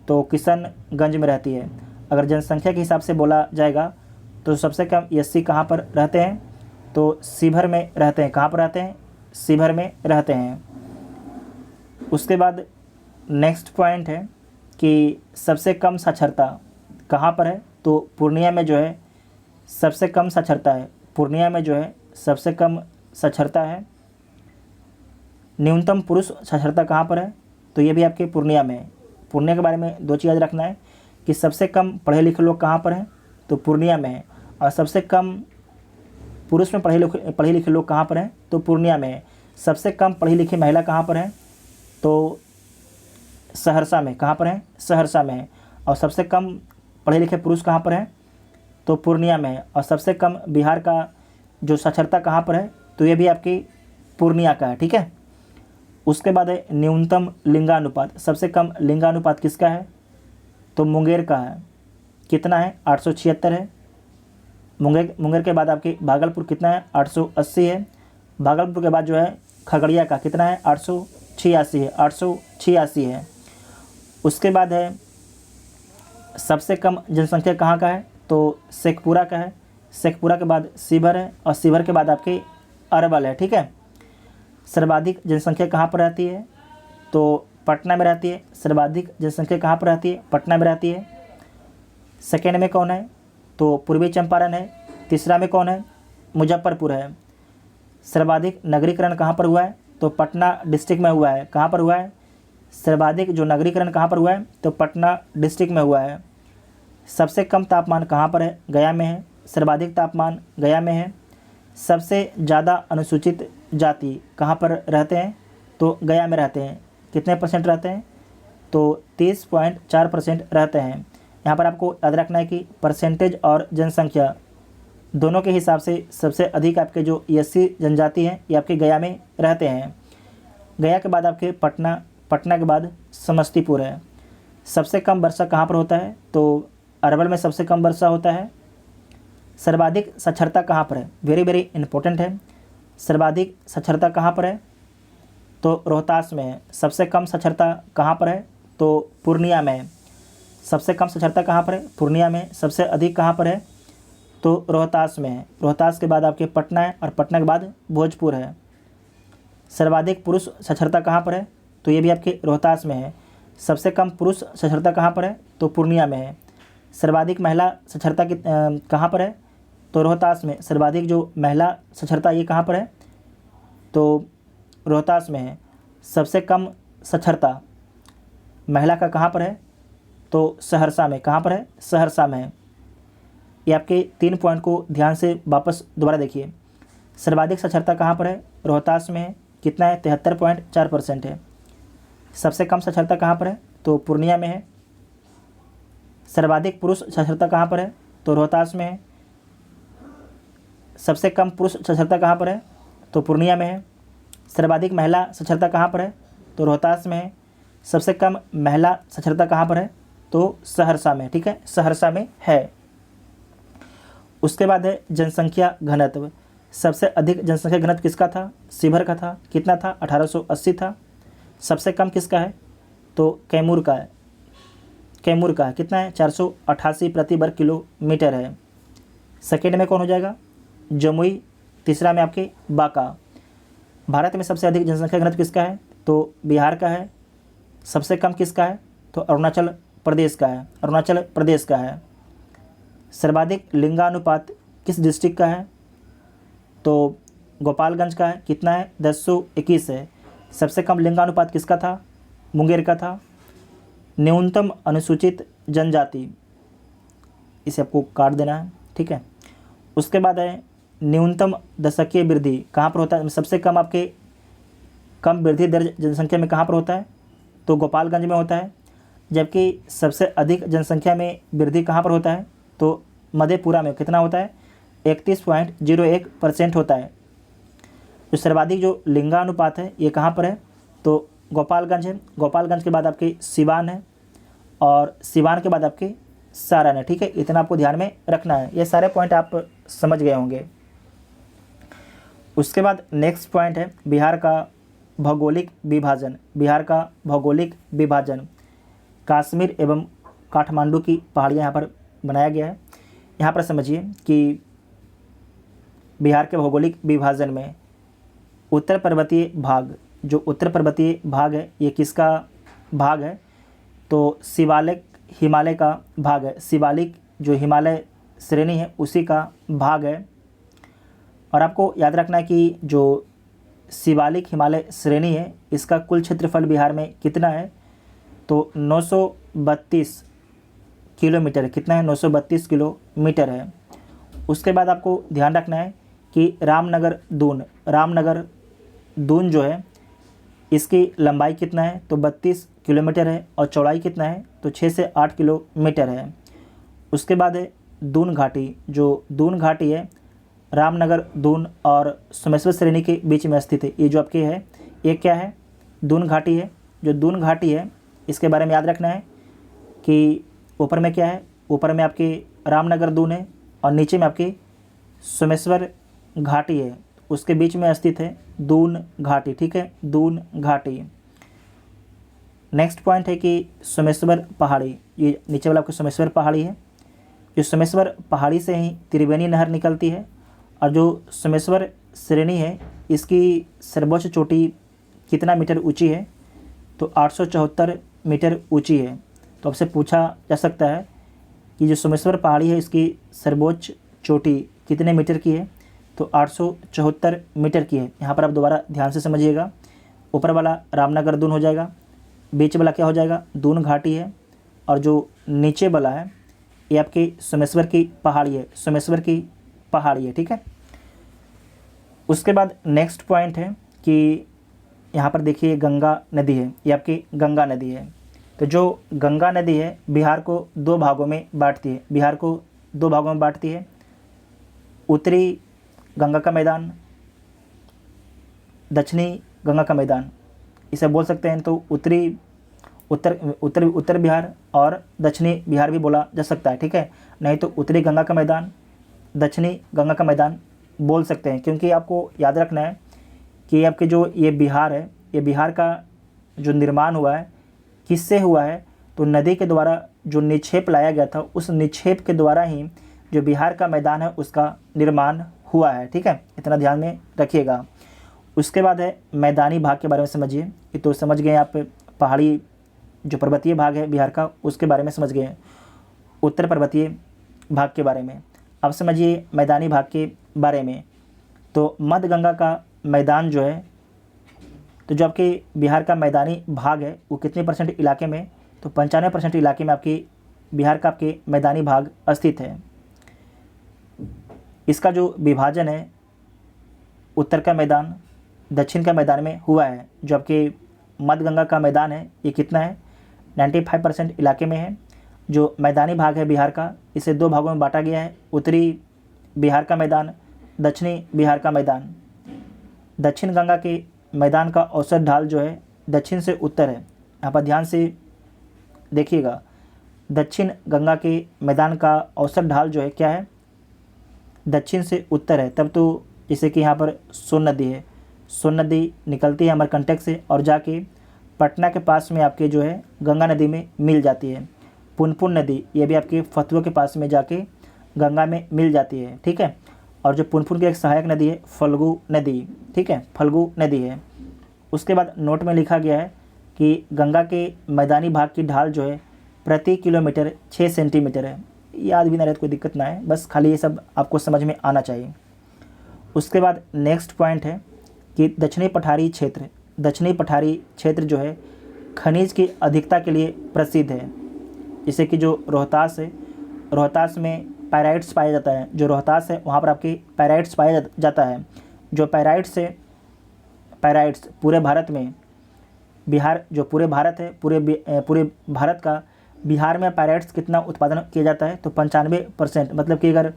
तो किशनगंज में रहती है। अगर जनसंख्या के हिसाब से बोला जाएगा तो सबसे कम एससी कहाँ पर रहते हैं? तो शिवहर में रहते हैं। कहाँ पर रहते हैं? शिवहर में रहते हैं। उसके बाद नेक्स्ट पॉइंट है कि सबसे कम साक्षरता कहाँ पर है? तो पूर्णिया में जो है सबसे कम साक्षरता है। पूर्णिया में जो है सबसे कम साक्षरता है। न्यूनतम पुरुष साक्षरता कहाँ पर है, तो ये भी आपके पूर्णिया में है। पूर्णिया के बारे में दो चीज़ याद रखना है कि सबसे कम पढ़े लिखे लोग कहाँ पर हैं, तो पूर्णिया में है, और सबसे कम पुरुष में पढ़े लिखे लोग कहाँ पर हैं, तो पूर्णिया में है। सबसे कम पढ़ी लिखी महिला कहाँ पर है, तो सहरसा में। कहाँ पर है, सहरसा में है। और सबसे कम पढ़े लिखे पुरुष कहाँ पर हैं, तो पूर्णिया में है। और सबसे कम बिहार का जो साक्षरता कहाँ पर है, तो ये भी आपकी पूर्णिया का है, ठीक है। उसके बाद है न्यूनतम लिंगानुपात। सबसे कम लिंगानुपात किसका है, तो मुंगेर का है। कितना है, 876 है। मुंगेर के बाद आपकी भागलपुर कितना है, 880 है। भागलपुर के बाद जो है खगड़िया का कितना है, 886 है, 886 है। उसके बाद है सबसे कम जनसंख्या कहाँ का है, तो शेखपुरा का है। शेखपुरा के बाद शिवहर है, और शिवहर के बाद आपके अरवल है, ठीक है। सर्वाधिक जनसंख्या कहाँ पर रहती है, तो पटना में रहती है। सर्वाधिक जनसंख्या कहाँ पर रहती है, पटना में रहती है। सेकेंड में कौन है, तो पूर्वी चंपारण है। तीसरा में कौन है, मुजफ्फरपुर है। सर्वाधिक नगरीकरण कहाँ पर हुआ है, तो पटना डिस्ट्रिक्ट में हुआ है। कहाँ पर हुआ है, सर्वाधिक जो नगरीकरण कहाँ पर हुआ है, तो पटना डिस्ट्रिक्ट में हुआ है। सबसे कम तापमान कहाँ पर है, गया में है। सर्वाधिक तापमान गया में है। सबसे ज़्यादा अनुसूचित जाति कहाँ पर रहते हैं, तो गया में रहते हैं। कितने % रहते हैं, तो 30.4% रहते हैं। यहाँ पर आपको याद रखना है कि परसेंटेज और जनसंख्या दोनों के हिसाब से सबसे अधिक आपके जो SC जनजाति हैं ये आपके गया में रहते हैं। गया के बाद आपके पटना, पटना के बाद समस्तीपुर है। सबसे कम वर्षा कहाँ पर होता है, तो अरवल में सबसे कम वर्षा होता है। सर्वाधिक साक्षरता कहाँ पर है, वेरी वेरी इंपॉर्टेंट है। सर्वाधिक साक्षरता कहाँ पर है, तो रोहतास में है। सबसे कम साक्षरता कहाँ पर है, तो पूर्णिया में है। सबसे कम साक्षरता कहाँ पर है, पूर्णिया में। सबसे अधिक कहाँ पर है, तो रोहतास में है। रोहतास के बाद आपके पटना है, और पटना के बाद भोजपुर है। सर्वाधिक पुरुष साक्षरता कहाँ पर है, तो ये भी आपके रोहतास में है। सबसे कम पुरुष साक्षरता कहाँ पर है, तो पूर्णिया में है। सर्वाधिक महिला साक्षरता कहाँ पर है, तो रोहतास में। सर्वाधिक जो महिला साक्षरता ये कहाँ पर है, तो रोहतास में है। सबसे कम साक्षरता महिला का कहाँ पर है, तो सहरसा में। कहाँ पर है, सहरसा में है। ये आपके 3 पॉइंट को ध्यान से वापस दोबारा देखिए। सर्वाधिक साक्षरता कहाँ पर है, रोहतास में है। कितना है, 73.4% है। सबसे कम साक्षरता कहाँ पर है, तो पूर्णिया में है। सर्वाधिक पुरुष साक्षरता कहाँ पर है, तो रोहतास में है। सबसे कम पुरुष साक्षरता कहाँ पर है, तो पूर्णिया में है। सर्वाधिक महिला साक्षरता कहाँ पर है, तो रोहतास में है। सबसे कम महिला साक्षरता कहाँ पर है, तो सहरसा में, ठीक है, सहरसा में है। उसके बाद है जनसंख्या घनत्व। सबसे अधिक जनसंख्या घनत्व किसका था, शिवहर का था। कितना था, 1880 था। सबसे कम किसका है, तो कैमूर का है। कैमूर का है, कितना है, 488 प्रति वर्ग किलोमीटर है। सेकेंड में कौन हो जाएगा, जमुई। तीसरा में आपके बांका। भारत में सबसे अधिक जनसंख्या घनत्व किसका है, तो बिहार का है। सबसे कम किसका है, तो अरुणाचल प्रदेश का है। अरुणाचल प्रदेश का है। सर्वाधिक लिंगानुपात किस डिस्ट्रिक्ट का है, तो गोपालगंज का है। कितना है, 1021 है। सबसे कम लिंगानुपात किसका था, मुंगेर का था। न्यूनतम अनुसूचित जनजाति, इसे आपको काट देना है, ठीक है। उसके बाद है न्यूनतम दशकीय वृद्धि कहाँ पर होता है। सबसे कम आपके कम वृद्धि दर जनसंख्या में कहाँ पर होता है, तो गोपालगंज में होता है। जबकि सबसे अधिक जनसंख्या में वृद्धि कहाँ पर होता है, तो मधेपुरा में। कितना होता है, 31.01% होता है। जो सर्वाधिक जो लिंगानुपात है ये कहाँ पर है, तो गोपालगंज है। गोपालगंज के बाद आपके सिवान है, और सिवान के बाद आपके सारण है, ठीक है। इतना आपको ध्यान में रखना है। ये सारे पॉइंट आप समझ गए होंगे। उसके बाद नेक्स्ट पॉइंट है बिहार का भौगोलिक विभाजन। बिहार का भौगोलिक विभाजन कश्मीर एवं काठमांडू की पहाड़ियाँ यहाँ पर बनाया गया है। यहाँ पर समझिए कि बिहार के भौगोलिक विभाजन में उत्तर पर्वतीय भाग, जो उत्तर पर्वतीय भाग है ये किसका भाग है, तो शिवालिक हिमालय का भाग है। शिवालिक जो हिमालय श्रेणी है उसी का भाग है। और आपको याद रखना है कि जो शिवालिक हिमालय श्रेणी है, इसका कुल क्षेत्रफल बिहार में कितना है? तो 932 किलोमीटर। कितना है? 932 किलोमीटर है। उसके बाद आपको ध्यान रखना है कि रामनगर दून जो है इसकी लंबाई कितना है? तो 32 किलोमीटर है। और चौड़ाई कितना है? तो 6 से 8 किलोमीटर है। उसके बाद है दून घाटी। जो दून घाटी है रामनगर दून और सोमेश्वर श्रेणी के बीच में स्थित है। ये जो आपके है ये क्या है? दून घाटी है। जो दून घाटी है इसके बारे में याद रखना है कि ऊपर में क्या है? ऊपर में आपके रामनगर दून है और नीचे में आपकी सोमेश्वर घाटी है, उसके बीच में स्थित है दून घाटी। ठीक है, दून घाटी। नेक्स्ट पॉइंट है कि सोमेश्वर पहाड़ी। ये नीचे वाला आपकी सोमेश्वर पहाड़ी है। जो सोमेश्वर पहाड़ी से ही त्रिवेणी नहर निकलती है। और जो सोमेश्वर श्रेणी है इसकी सर्वोच्च चोटी कितना मीटर ऊंची है? तो 874 मीटर ऊंची है। तो आपसे पूछा जा सकता है कि जो सोमेश्वर पहाड़ी है इसकी सर्वोच्च चोटी कितने मीटर की है? तो 874 मीटर की है। यहाँ पर आप दोबारा ध्यान से समझिएगा। ऊपर वाला रामनगर दून हो जाएगा, बीच वाला क्या हो जाएगा? दून घाटी है। और जो नीचे वाला है ये आपकी सोमेश्वर की पहाड़ी है, सोमेश्वर की पहाड़ी है। ठीक है। उसके बाद नेक्स्ट पॉइंट है कि यहाँ पर देखिए गंगा नदी है, ये आपकी गंगा नदी है। तो जो गंगा नदी है बिहार को दो भागों में बांटती है। बिहार को दो भागों में बांटती है, उत्तरी गंगा का मैदान, दक्षिणी गंगा का मैदान। इसे बोल सकते हैं तो उत्तर बिहार और दक्षिणी बिहार भी बोला जा सकता है। ठीक है, नहीं तो उत्तरी गंगा का मैदान, दक्षिणी गंगा का मैदान बोल सकते हैं। क्योंकि आपको याद रखना है कि आपके जो ये बिहार है, ये बिहार का जो निर्माण हुआ है किससे हुआ है? तो नदी के द्वारा जो निक्षेप लाया गया था, उस निक्षेप के द्वारा ही जो बिहार का मैदान है उसका निर्माण हुआ है। ठीक है, इतना ध्यान में रखिएगा। उसके बाद है मैदानी भाग के बारे में समझिए। ये तो समझ गए आप, पहाड़ी जो पर्वतीय भाग है बिहार का उसके बारे में समझ गए, उत्तर पर्वतीय भाग के बारे में। अब समझिए मैदानी भाग के बारे में। तो मध्य गंगा का मैदान जो है, तो जो आपके बिहार का मैदानी भाग है वो कितने % इलाके में? तो 95% इलाके में आपकी बिहार का आपके मैदानी भाग स्थित है। इसका जो विभाजन है उत्तर का मैदान दक्षिण का मैदान में हुआ है। जो आपके मध्य गंगा का मैदान है ये कितना है? 95% इलाके में है। जो मैदानी भाग है बिहार का, इसे दो भागों में बांटा गया है, उत्तरी बिहार का मैदान, दक्षिणी बिहार का मैदान। दक्षिण गंगा के मैदान का औसत ढाल जो है दक्षिण से उत्तर है। यहाँ पर ध्यान से देखिएगा, दक्षिण गंगा के मैदान का औसत ढाल जो है क्या है? दक्षिण से उत्तर है। तब तो जैसे कि यहाँ पर सोन नदी है, सोन नदी निकलती है अमरकंटक से और जाके पटना के पास में आपके जो है गंगा नदी में मिल जाती है। पुनपुन नदी ये भी आपके फतुआ के पास में जाके गंगा में मिल जाती है। ठीक है, और जो पुनपुन की एक सहायक नदी है फल्गु नदी। ठीक है, फल्गु नदी है। उसके बाद नोट में लिखा गया है कि गंगा के मैदानी भाग की ढाल जो है प्रति किलोमीटर 6 सेंटीमीटर है। याद भी ना रहे तो कोई दिक्कत ना है, बस खाली ये सब आपको समझ में आना चाहिए। उसके बाद नेक्स्ट पॉइंट है कि दक्षिणी पठारी क्षेत्र जो है खनिज की अधिकता के लिए प्रसिद्ध है। जैसे कि जो रोहतास है, रोहतास में पायराइट्स पाया जाता है। जो रोहतास है वहाँ पर आपकी पायराइट्स पाया जाता है। जो पायराइट्स पूरे भारत में, बिहार जो पूरे भारत है, पूरे भारत का बिहार में पायराइट्स कितना उत्पादन किया जाता है? तो 95%। मतलब कि अगर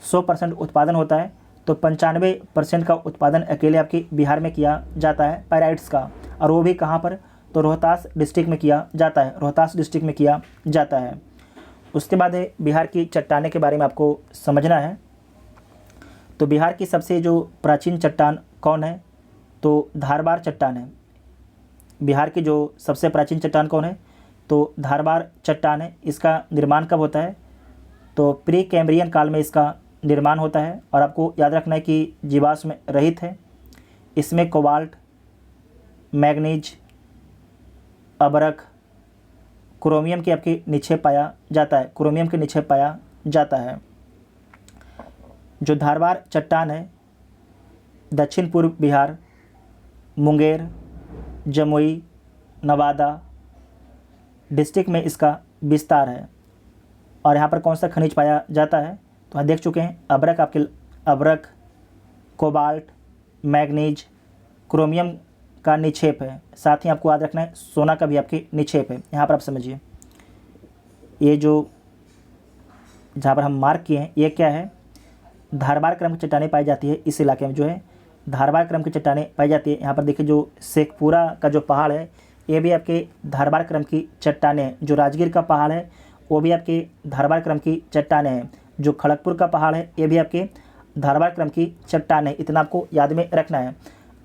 100% उत्पादन होता है तो 95% का उत्पादन अकेले आपके बिहार में किया जाता है पायराइट्स का। और वो भी कहाँ पर? तो रोहतास डिस्ट्रिक्ट में किया जाता है, रोहतास डिस्ट्रिक्ट में किया जाता है। उसके बाद है बिहार की चट्टाने के बारे में आपको समझना है। तो बिहार की सबसे जो प्राचीन चट्टान कौन है? तो धारबार चट्टान है। बिहार की जो सबसे प्राचीन चट्टान कौन है? तो धारबार चट्टान है। इसका निर्माण कब होता है? तो प्री कैम्ब्रियन काल में इसका निर्माण होता है। और आपको याद रखना है कि जीवाश्म रहित है। इसमें कोबाल्ट, मैग्नीज, अबरख, क्रोमियम की आपकी निक्षेप पाया जाता है, क्रोमियम के निक्षेप पाया जाता है। जो धारबार चट्टान है दक्षिण पूर्व बिहार, मुंगेर, जमुई, नवादा डिस्ट्रिक्ट में इसका विस्तार है। और यहाँ पर कौन सा खनिज पाया जाता है, तो हम देख चुके हैं अबरक, कोबाल्ट, मैग्नीज, क्रोमियम का निक्षेप है। साथ ही आपको याद रखना है सोना का भी आपके निक्षेप है। यहाँ पर आप समझिए, ये जो जहाँ पर हम मार्क किए हैं ये क्या है, धारबार क्रम की चट्टानें पाई जाती है। इस इलाके में जो है धारबार क्रम की चट्टानें पाई जाती है। यहाँ पर देखिए जो शेखपुरा का जो पहाड़ है ये भी आपके धारबार क्रम की चट्टानें हैं। जो राजगीर का पहाड़ है वो भी आपके धारबार क्रम की चट्टानें हैं। जो खड़गपुर का पहाड़ है ये भी आपके धारबार क्रम की चट्टानें, इतना आपको याद में रखना है।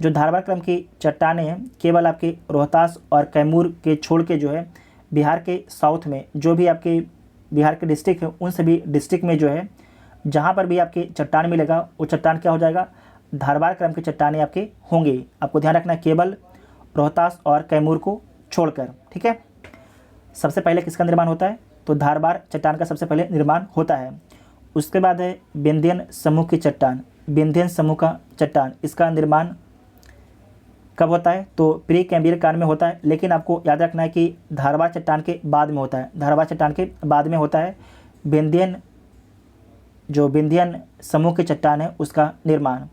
जो धारबार क्रम की चट्टानें हैं केवल आपके रोहतास और कैमूर के छोड़ के जो है बिहार के साउथ में जो भी आपके बिहार के डिस्ट्रिक्ट है उन सभी डिस्ट्रिक्ट में जो है जहाँ पर भी आपके चट्टान मिलेगा वो चट्टान क्या हो जाएगा, धारबार क्रम की चट्टानें आपके होंगी। आपको ध्यान रखना है केवल रोहतास और कैमूर को छोड़कर, ठीक है। सबसे पहले किसका निर्माण होता है, तो धारबार चट्टान का सबसे पहले निर्माण होता है। उसके बाद है विंध्यन समूह की चट्टान। विंध्यन समूह का चट्टान, इसका निर्माण कब होता है, तो प्री कैम्ब्रियन काल में होता है। लेकिन आपको याद रखना है कि धारबार चट्टान के बाद में होता है। धारबार चट्टान के बाद में होता है विंध्यन समूह की चट्टान है उसका निर्माण।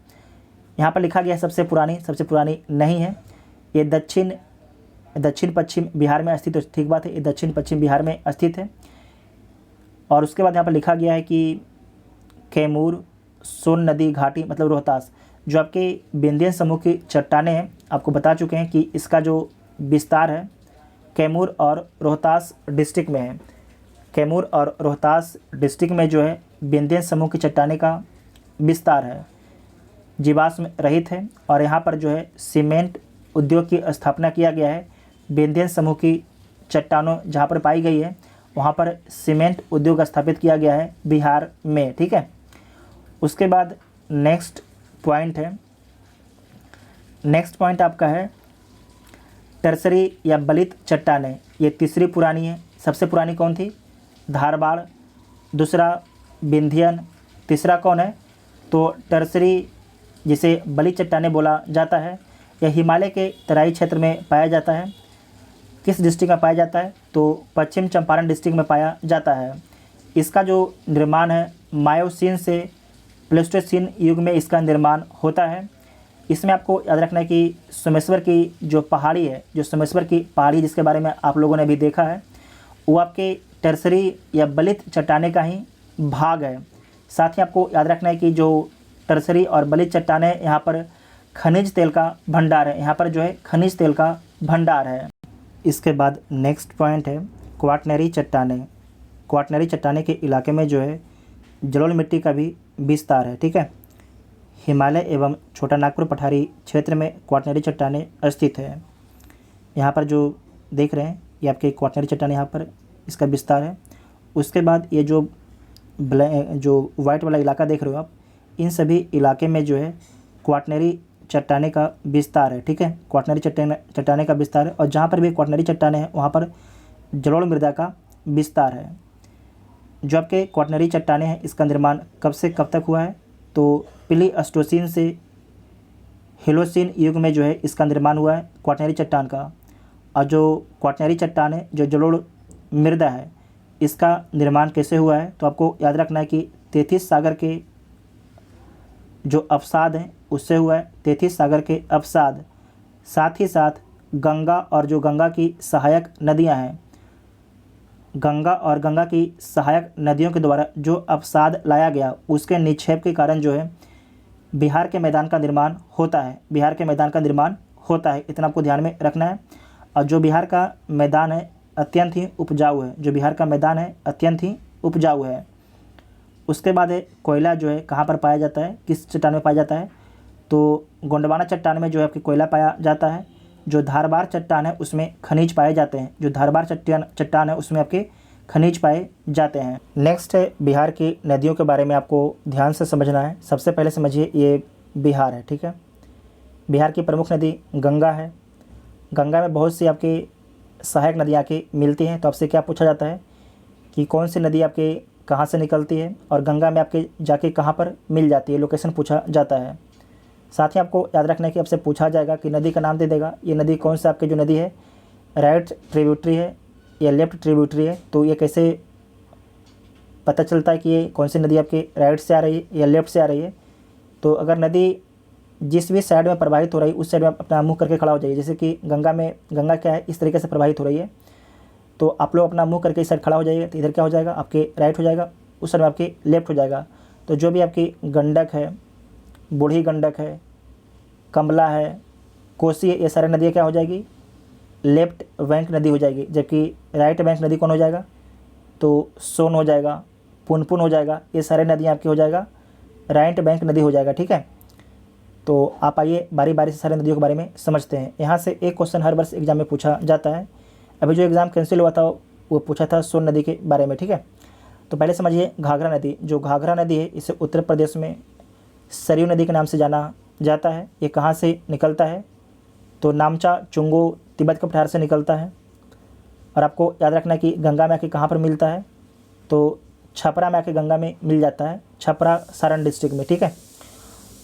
यहाँ पर लिखा गया है सबसे पुरानी नहीं है। ये दक्षिण पश्चिम बिहार में स्थित है। ठीक बात है, ये दक्षिण पश्चिम बिहार में स्थित है। और उसके बाद यहाँ पर लिखा गया है कि कैमूर, सोन नदी घाटी मतलब रोहतास, जो आपके विंध्यन समूह की चट्टानें हैं आपको बता चुके हैं कि इसका जो विस्तार है कैमूर और रोहतास डिस्ट्रिक्ट में है। कैमूर और रोहतास डिस्ट्रिक्ट में जो है विंध्यन समूह की चट्टानें का विस्तार है, जीवाश्म रहित है। और यहाँ पर जो है सीमेंट उद्योग की स्थापना किया गया है। विंध्यन समूह की चट्टानों जहाँ पर पाई गई है वहाँ पर सीमेंट उद्योग स्थापित किया गया है बिहार में, ठीक है। उसके बाद नेक्स्ट पॉइंट आपका है टर्सरी या बलित चट्टानें। ये तीसरी पुरानी है। सबसे पुरानी कौन थी, धारबाड़, दूसरा विंध्यन, तीसरा कौन है, तो टर्सरी जिसे बलित चट्टानें बोला जाता है। यह हिमालय के तराई क्षेत्र में पाया जाता है। किस डिस्ट्रिक्ट में पाया जाता है, तो पश्चिम चंपारण डिस्ट्रिक्ट में पाया जाता है। इसका जो निर्माण है मायोसीन से प्लेस्टोसीन युग में इसका निर्माण होता है। इसमें आपको याद रखना है कि सोमेश्वर की जो पहाड़ी है, जो सोमेश्वर की पहाड़ी जिसके बारे में आप लोगों ने भी देखा है, वो आपके टर्सरी या बलित चट्टानें का ही भाग है। साथ ही आपको याद रखना है कि जो टर्सरी और बलित चट्टानें यहाँ पर खनिज तेल का भंडार है। यहाँ पर जो है खनिज तेल का भंडार है। इसके बाद नेक्स्ट पॉइंट है क्वाटरनरी चट्टानें। क्वाटरनरी चट्टानें के इलाके में जो है जलोढ़ मिट्टी का भी विस्तार है, ठीक है। हिमालय एवं छोटा नागपुर पठारी क्षेत्र में क्वाटरनरी चट्टानें स्थित है। यहाँ पर जो देख रहे हैं ये आपके क्वाटरनरी चट्टानें, यहाँ पर इसका विस्तार है। उसके बाद ये जो वाइट वाला इलाका देख रहे हो आप, इन सभी इलाके में जो है क्वाटरनरी चट्टानें का विस्तार है, ठीक है। क्वाटरनरी चट्टानें का विस्तार है। और जहाँ पर भी क्वाटरनरी चट्टानें हैं वहाँ पर जलोढ़ मृदा का विस्तार है। जो आपके क्वाटरनरी चट्टानें हैं इसका निर्माण कब से कब तक हुआ है, तो प्लीस्टोसीन से हेलोसीन युग में जो है इसका निर्माण हुआ है क्वाटरनरी चट्टान का। और जो क्वाटरनरी चट्टान है, जो जलोढ़ मृदा है, इसका निर्माण कैसे हुआ है, तो आपको याद रखना है कि तैतीस सागर के जो अवसाद हैं उससे हुआ है। तैतीस सागर के अवसाद, साथ ही साथ गंगा और जो गंगा की सहायक नदियां हैं, गंगा और गंगा की सहायक नदियों के द्वारा जो अवसाद लाया गया उसके निक्षेप के कारण जो है बिहार के मैदान का निर्माण होता है। बिहार के मैदान का निर्माण होता है, इतना आपको ध्यान में रखना है। और जो बिहार का मैदान है अत्यंत ही उपजाऊ है। जो बिहार का मैदान है अत्यंत ही उपजाऊ है। उसके बाद है कोयला जो है कहाँ पर पाया जाता है, किस चट्टान में पाया जाता है, तो गोंडवाना चट्टान में जो है आपकी कोयला पाया जाता है। जो धारबार चट्टान है उसमें खनिज पाए जाते हैं। जो धारबार चट्टान है उसमें आपके खनिज पाए जाते हैं। नेक्स्ट है बिहार की नदियों के बारे में आपको ध्यान से समझना है। सबसे पहले समझिए ये बिहार है, ठीक है। बिहार की प्रमुख नदी गंगा है। गंगा में बहुत सी आपकी सहायक नदियाँ आके मिलती हैं। तो आपसे क्या पूछा जाता है कि कौन सी नदी आपके कहाँ से निकलती है और गंगा में आपके जाके कहाँ पर मिल जाती है, लोकेशन पूछा जाता है। साथ ही आपको याद रखना है कि आपसे पूछा जाएगा कि नदी का नाम दे देगा, ये नदी कौन सा आपकी जो नदी है राइट ट्रिब्यूटरी है या लेफ्ट ट्रिब्यूटरी है। तो ये कैसे पता चलता है कि ये कौन सी नदी आपके राइट से आ रही है या लेफ्ट से आ रही है। तो अगर नदी जिस भी साइड में प्रवाहित हो रही है उस साइड में आप अपना मुँह करके खड़ा हो जाइए। जैसे कि गंगा क्या है, इस तरीके से प्रवाहित हो रही है, तो आप लोग अपना मुँह करके इस साइड खड़ा हो जाइए। तो इधर क्या हो जाएगा, आपके राइट हो जाएगा, उस साइड में आपके लेफ्ट हो जाएगा। तो जो भी आपकी गंडक है, बूढ़ी गंडक है, कमला है, कोसी है, ये सारी नदियाँ क्या हो जाएगी, लेफ्ट बैंक नदी हो जाएगी। जबकि राइट बैंक नदी कौन हो जाएगा, तो सोन हो जाएगा, पुनपुन हो जाएगा, ये सारे नदियाँ आपकी हो जाएगा राइट बैंक नदी हो जाएगा। ठीक है, तो आप आइए बारी बारी से सारे नदियों के बारे में समझते हैं। यहाँ से एक क्वेश्चन हर वर्ष एग्जाम में पूछा जाता है। अभी जो एग्ज़ाम कैंसिल हुआ था वो पूछा था सोन नदी के बारे में। ठीक है, तो पहले समझिए घाघरा नदी। जो घाघरा नदी है इसे उत्तर प्रदेश में सरयू नदी के नाम से जाना जाता है। ये कहाँ से निकलता है, तो नामचा चुंगो तिब्बत के पठार से निकलता है। और आपको याद रखना है कि गंगा में आके कहाँ पर मिलता है, तो छपरा में आके गंगा में मिल जाता है, छपरा सारण डिस्ट्रिक्ट में। ठीक है,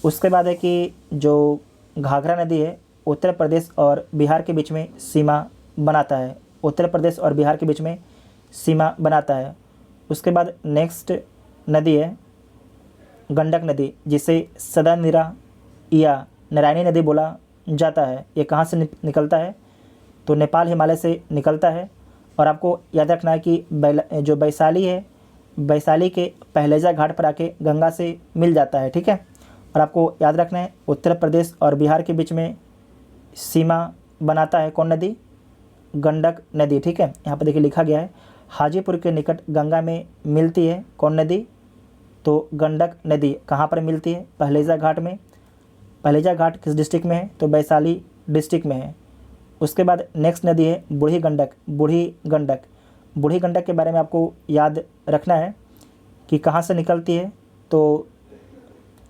उसके बाद है कि जो घाघरा नदी है उत्तर प्रदेश और बिहार के बीच में सीमा बनाता है, उत्तर प्रदेश और बिहार के बीच में सीमा बनाता है। उसके बाद नेक्स्ट नदी है गंडक नदी, जिसे सदानीरा या नारायणी नदी बोला जाता है। ये कहाँ से निकलता है, तो नेपाल हिमालय से निकलता है। और आपको याद रखना है कि जो वैशाली है, वैशाली के पहलेजा घाट पर आके गंगा से मिल जाता है। ठीक है, और आपको याद रखना है उत्तर प्रदेश और बिहार के बीच में सीमा बनाता है कौन नदी, गंडक नदी। ठीक है, यहाँ पर देखिए लिखा गया है हाजीपुर के निकट गंगा में मिलती है कौन नदी, तो गंडक नदी। कहाँ पर मिलती है, पहलेजा घाट में। पहलेजा घाट किस डिस्ट्रिक्ट में है, तो वैशाली डिस्ट्रिक्ट में है। उसके बाद नेक्स्ट नदी है बूढ़ी गंडक। बूढ़ी गंडक, बूढ़ी गंडक के बारे में आपको याद रखना है कि कहाँ से निकलती है, तो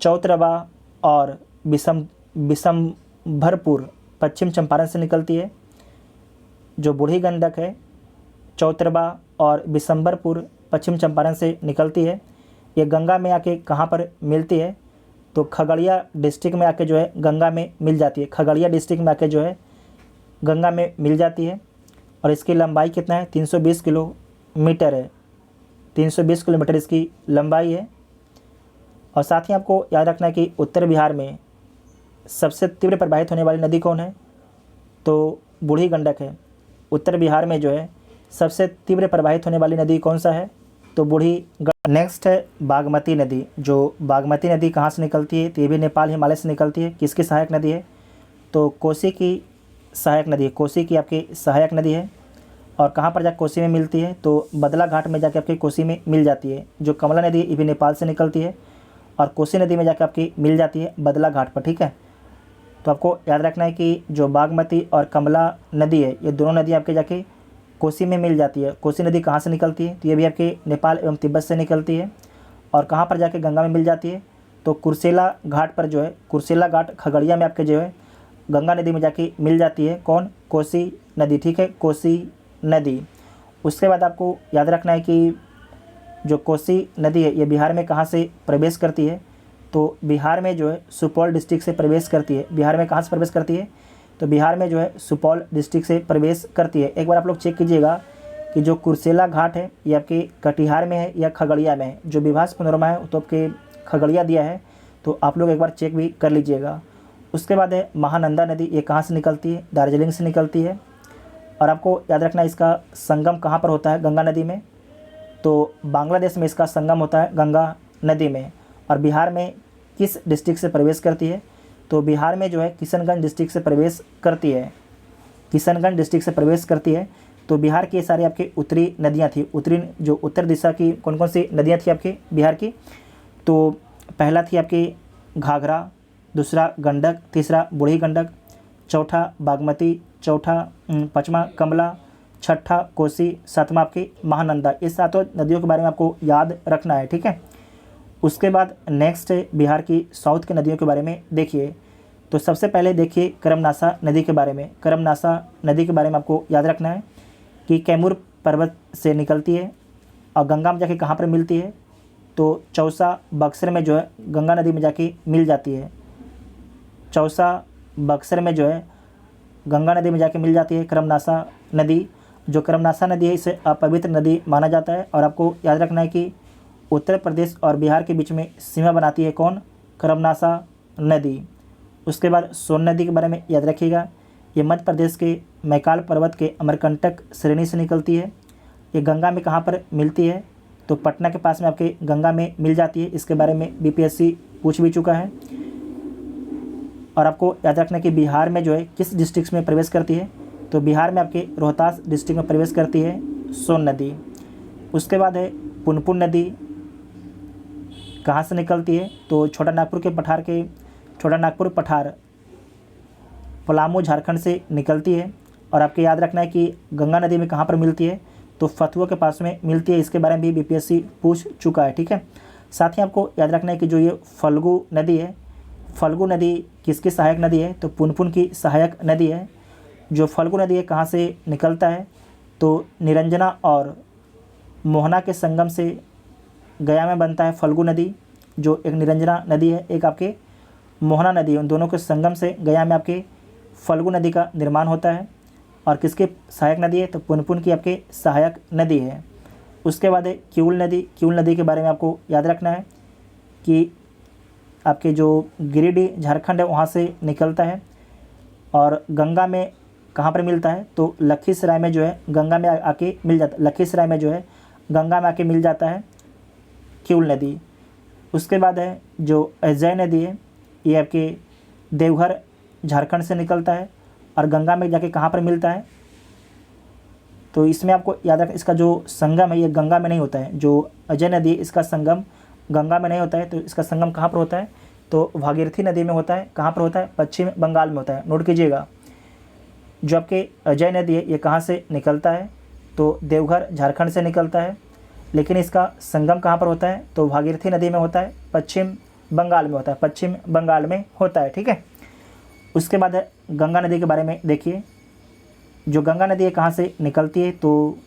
चौतरवा और बिशंभरपुर पश्चिम चंपारण से निकलती है। जो बूढ़ी गंडक है चौतरवा और बिशंभरपुर पश्चिम चंपारण से निकलती है। ये गंगा में आके कहाँ पर मिलती है, तो खगड़िया डिस्ट्रिक्ट में आके जो है गंगा में मिल जाती है। खगड़िया डिस्ट्रिक्ट में आके जो है गंगा में मिल जाती है। और इसकी लंबाई कितना है, 320 किलोमीटर है, 320 किलोमीटर इसकी लंबाई है। और साथ ही आपको याद रखना है कि उत्तर बिहार में सबसे तीव्र प्रवाहित होने वाली नदी कौन है, तो बूढ़ी गंडक है। उत्तर बिहार में जो है सबसे तीव्र प्रवाहित होने वाली नदी कौन सा है, तो बूढ़ी गंडक। नेक्स्ट है बागमती नदी। जो बागमती नदी कहाँ से निकलती है, तो ये भी नेपाल हिमालय से निकलती है। किसकी सहायक नदी है, तो कोसी की सहायक नदी है। कोसी की आपकी सहायक नदी है। और कहाँ पर जाकर कोसी में मिलती है, तो बदला घाट में जाके आपकी कोसी में मिल जाती है। जो कमला नदी है ये भी नेपाल से निकलती है और कोसी नदी में जाकर आपकी मिल जाती है बदला घाट पर। ठीक है, तो आपको याद रखना है कि जो बागमती और कमला नदी है ये दोनों नदी आपके जाके कोसी में मिल जाती है। कोसी नदी कहाँ से निकलती है, तो ये भी आपके नेपाल एवं तिब्बत से निकलती है। और कहाँ पर जाके गंगा में मिल जाती है, तो कुर्सेला घाट पर जो है, कुर्सेला घाट खगड़िया में आपके जो है गंगा नदी में जाके मिल जाती है कौन, कोसी नदी। ठीक है, कोसी नदी। उसके बाद आपको याद रखना है कि जो कोसी नदी है ये बिहार में कहाँ से प्रवेश करती है, तो बिहार में जो है सुपौल डिस्ट्रिक्ट से प्रवेश करती है। बिहार में कहाँ से प्रवेश करती है, तो बिहार में जो है सुपौल डिस्ट्रिक्ट से प्रवेश करती है। एक बार आप लोग चेक कीजिएगा कि जो कुर्सेला घाट है ये आपके कटिहार में है या खगड़िया में है। जो विभास पैनोरमा है तो आपके खगड़िया दिया है, तो आप लोग एक बार चेक भी कर लीजिएगा। उसके बाद है महानंदा नदी। ये कहाँ से निकलती है, दार्जिलिंग से निकलती है। और आपको याद रखना है इसका संगम कहाँ पर होता है गंगा नदी में, तो बांग्लादेश में इसका संगम होता है गंगा नदी में। और बिहार में किस डिस्ट्रिक्ट से प्रवेश करती है, तो बिहार में जो है किशनगंज डिस्ट्रिक्ट से प्रवेश करती है। किशनगंज डिस्ट्रिक्ट से प्रवेश करती है। तो बिहार की सारी आपकी उत्तरी नदियाँ थी, उत्तरी जो उत्तर दिशा की कौन कौन सी नदियाँ थी आपकी बिहार की, तो पहला थी आपकी घाघरा, दूसरा गंडक, तीसरा बूढ़ी गंडक, चौथा बागमती, चौथा पाँचवा कमला, छठा कोसी, सातवां आपकी महानंदा। इस सातों नदियों के बारे में आपको याद रखना है। ठीक है, उसके बाद नेक्स्ट बिहार की साउथ की नदियों के बारे में देखिए। तो सबसे पहले देखिए करमनासा नदी के बारे में। करमनासा नदी के बारे में आपको याद रखना है कि कैमूर पर्वत से निकलती है और गंगा में जाके कहाँ पर मिलती है, तो चौसा बक्सर में जो है गंगा नदी में जाके मिल जाती है। चौसा बक्सर में जो है गंगा नदी में जाके मिल जाती है कर्मनासा नदी। जो कर्मनासा नदी है इसे अपवित्र नदी माना जाता है। और आपको याद रखना है कि उत्तर प्रदेश और बिहार के बीच में सीमा बनाती है कौन? कर्मनासा नदी। उसके बाद सोन नदी के बारे में याद रखिएगा, ये मध्य प्रदेश के मैकाल पर्वत के अमरकंटक श्रेणी से निकलती है। ये गंगा में कहाँ पर मिलती है? तो पटना के पास में आपके गंगा में मिल जाती है। इसके बारे में बीपीएससी पूछ भी चुका है। और आपको याद रखना है कि बिहार में जो है किस डिस्ट्रिक्ट में प्रवेश करती है? तो बिहार में आपके रोहतास डिस्ट्रिक्ट में प्रवेश करती है सोन नदी। उसके बाद है पुनपुन नदी, कहाँ से निकलती है? तो छोटा नागपुर पठार पलामू झारखंड से निकलती है। और आपके याद रखना है कि गंगा नदी में कहाँ पर मिलती है? तो फतुआ के पास में मिलती है। इसके बारे में भी बीपीएससी पूछ चुका है, ठीक है। साथ ही आपको याद रखना है कि जो ये फल्गु नदी है, फल्गु नदी किसकी सहायक नदी है? तो पुनपुन की सहायक नदी है। जो फल्गु नदी है कहाँ से निकलता है? तो निरंजना और मोहना के संगम से गया में बनता है फल्गु नदी। जो एक निरंजना नदी है, एक आपके मोहना नदी है, उन दोनों के संगम से गया में आपके फल्गु नदी का निर्माण होता है। और किसके सहायक नदी है? तो पुनपुन की आपके सहायक नदी है। उसके बाद है किऊल नदी। किऊल नदी के बारे में आपको याद रखना है कि आपके जो गिरिडीह झारखंड है वहाँ से निकलता है। और गंगा में कहाँ पर मिलता है? तो लखीसराय में जो है गंगा में आके मिल जाता है। लखीसराय में जो है गंगा में आके मिल जाता है किऊल नदी। उसके बाद है जो अजय नदी है, ये आपके देवघर झारखंड से निकलता है और गंगा में जाके कहाँ पर मिलता है? तो इसमें आपको याद रखना, इसका जो संगम है ये गंगा में नहीं होता है। जो अजय नदी है इसका संगम गंगा में नहीं होता है। तो इसका संगम कहाँ पर होता है? तो भागीरथी नदी में होता है। कहाँ पर होता है? पश्चिम बंगाल में होता है। नोट कीजिएगा, जो आपके अजय नदी है ये कहाँ से निकलता है? तो देवघर झारखंड से निकलता है। लेकिन इसका संगम कहाँ पर होता है? तो भागीरथी नदी में होता है, पश्चिम बंगाल में होता है। पश्चिम बंगाल में होता है, ठीक है। उसके बाद है गंगा नदी के बारे में देखिए। जो गंगा नदी है कहाँ से निकलती है? तो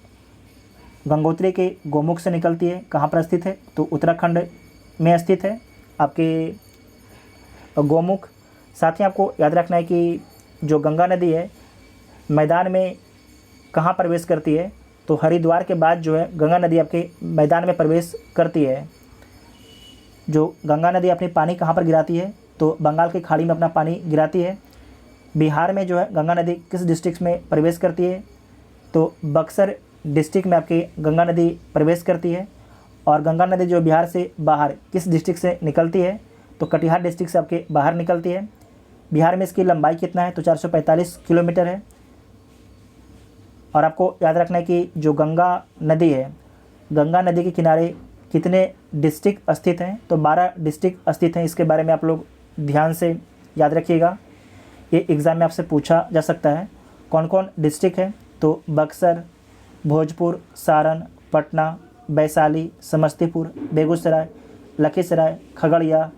गंगोत्री के गोमुख से निकलती है। कहाँ पर स्थित है? तो उत्तराखंड में स्थित है आपके गोमुख। साथ ही आपको याद रखना है कि जो गंगा नदी है मैदान में कहाँ प्रवेश करती है? तो हरिद्वार के बाद जो है गंगा नदी आपके मैदान में प्रवेश करती है। जो गंगा नदी अपनी पानी कहाँ पर गिराती है? तो बंगाल की खाड़ी में अपना पानी गिराती है। बिहार में जो है गंगा नदी किस डिस्ट्रिक्ट में प्रवेश करती है? तो बक्सर डिस्ट्रिक्ट में आपकी गंगा नदी प्रवेश करती है। और गंगा नदी जो बिहार से बाहर किस डिस्ट्रिक्ट से निकलती है? तो कटिहार डिस्ट्रिक्ट से आपके बाहर निकलती है। बिहार में इसकी लंबाई कितना है? तो 445 किलोमीटर है। और आपको याद रखना है कि जो गंगा नदी है, गंगा नदी के किनारे कितने डिस्ट्रिक्ट स्थित हैं? तो 12 डिस्ट्रिक्ट स्थित हैं। इसके बारे में आप लोग ध्यान से याद रखिएगा, ये एग्ज़ाम में आपसे पूछा जा सकता है। कौन कौन डिस्ट्रिक्ट है? तो बक्सर, भोजपुर, सारण, पटना, वैशाली, समस्तीपुर, बेगूसराय, लखीसराय, खगड़िया,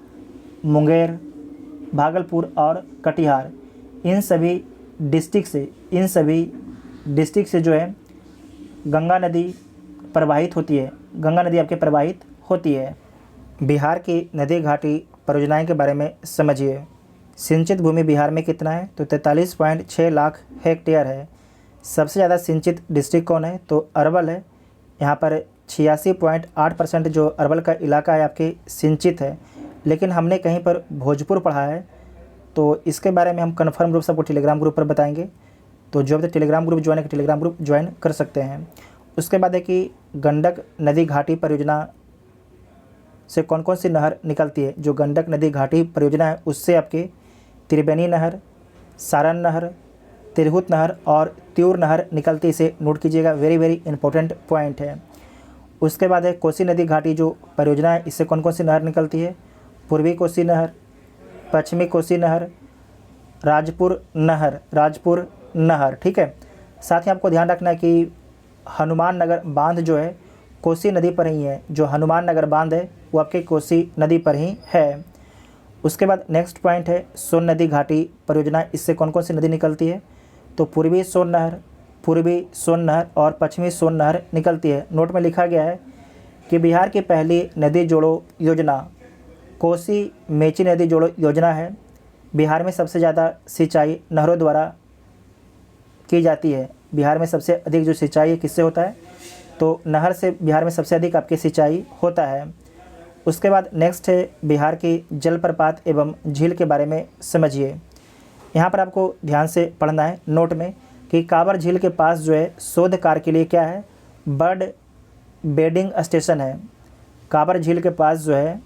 मुंगेर, भागलपुर और कटिहार। इन सभी डिस्ट्रिक्ट से जो है गंगा नदी प्रवाहित होती है। गंगा नदी आपके प्रवाहित होती है। बिहार की नदी घाटी परियोजनाएं के बारे में समझिए। सिंचित भूमि बिहार में कितना है? तो 43.6 लाख हेक्टेयर है। सबसे ज़्यादा सिंचित डिस्ट्रिक्ट कौन है? तो अरवल है। यहाँ पर 86.8% जो अरवल का इलाका है आपके सिंचित है। लेकिन हमने कहीं पर भोजपुर पढ़ा है, तो इसके बारे में हम कन्फर्म रूप से आपको टेलीग्राम ग्रुप पर बताएंगे। तो जो भी टेलीग्राम ग्रुप ज्वाइन है, टेलीग्राम ग्रुप ज्वाइन कर सकते हैं। उसके बाद है कि गंडक नदी घाटी परियोजना से कौन कौन सी नहर निकलती है? जो गंडक नदी घाटी परियोजना है उससे आपके त्रिवेणी नहर, सारण नहर, तिरहुत नहर और त्यूर नहर निकलती है। इसे नोट कीजिएगा, वेरी वेरी इंपॉर्टेंट पॉइंट है। उसके बाद है कोसी नदी घाटी जो परियोजना है, इससे कौन कौन सी नहर निकलती है? पूर्वी कोसी नहर, पश्चिमी कोसी नहर, राजपुर नहर, ठीक है। साथ ही आपको ध्यान रखना है कि हनुमान नगर बांध जो है कोसी नदी पर ही है। जो हनुमान नगर बांध है वो आपके कोसी नदी पर ही है। उसके बाद नेक्स्ट पॉइंट है सोन नदी घाटी परियोजना। इससे कौन कौन सी नदी निकलती है? तो पूर्वी सोन नहर और पश्चिमी सोन नहर निकलती है। नोट में लिखा गया है कि बिहार की पहली नदी जोड़ो योजना कोसी मेची नदी जोड़ो योजना है। बिहार में सबसे ज़्यादा सिंचाई नहरों द्वारा की जाती है। बिहार में सबसे अधिक जो सिंचाई है किससे होता है, तो नहर से बिहार में सबसे अधिक आपकी सिंचाई होता है। उसके बाद नेक्स्ट है बिहार की जलप्रपात एवं झील के बारे में समझिए। यहाँ पर आपको ध्यान से पढ़ना है नोट में कि कांवर झील के पास जो है शोध कार्य के लिए क्या है, बर्ड बेडिंग स्टेशन है। कांवर झील के पास जो है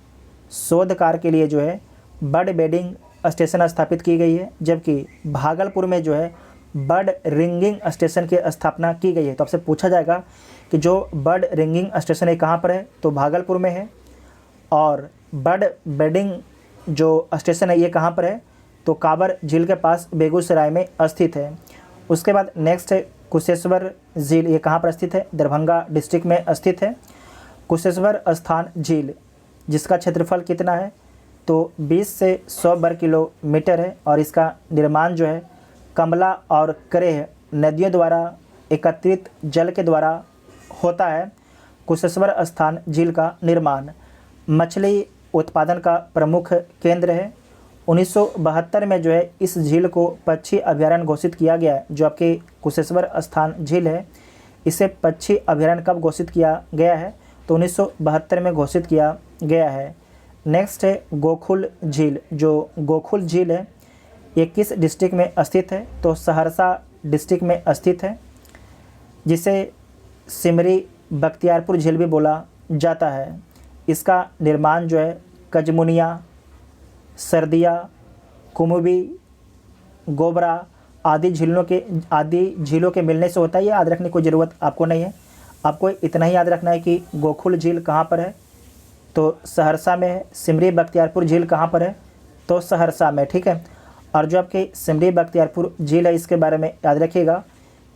शोध कार्य के लिए जो है बर्ड बेडिंग स्टेशन स्थापित की गई है, जबकि भागलपुर में जो है बर्ड रिंगिंग स्टेशन की स्थापना की गई है। तो आपसे पूछा जाएगा कि जो बर्ड रिंगिंग स्टेशन है कहाँ पर है, तो भागलपुर में है, और बर्ड बेडिंग जो स्टेशन है ये कहाँ पर है, तो कांवर झील के पास बेगूसराय में स्थित है। उसके बाद नेक्स्ट है कुशेश्वर झील, ये कहाँ पर स्थित है, दरभंगा डिस्ट्रिक्ट में स्थित है। कुशेश्वर स्थान झील जिसका क्षेत्रफल कितना है, तो 20 से 100 वर्ग किलोमीटर है, और इसका निर्माण जो है कमला और करेह नदियों द्वारा एकत्रित जल के द्वारा होता है। कुशेश्वर स्थान झील का निर्माण मछली उत्पादन का प्रमुख केंद्र है। 1972 में जो है इस झील को पक्षी अभयारण्य घोषित किया गया है। जो आपके कुशेश्वर स्थान झील है इसे पक्षी अभयारण्य कब घोषित किया गया है, तो 1972 में घोषित किया गया है। नेक्स्ट है गोकुल झील। जो गोकुल झील है ये किस डिस्ट्रिक्ट में स्थित है, तो सहरसा डिस्ट्रिक्ट में स्थित है, जिसे सिमरी बख्तियारपुर झील भी बोला जाता है। इसका निर्माण जो है कजमुनिया, सरदिया, कुमुबी, गोबरा आदि झीलों के मिलने से होता है। ये याद रखने की कोई ज़रूरत आपको नहीं है, आपको इतना ही याद रखना है कि गोकुल झील कहाँ पर है, तो सहरसा में है। सिमरी बख्तियारपुर झील कहाँ पर है, तो सहरसा में, ठीक है। और जो आपकी सिमरी बख्तियारपुर झील है इसके बारे में याद रखिएगा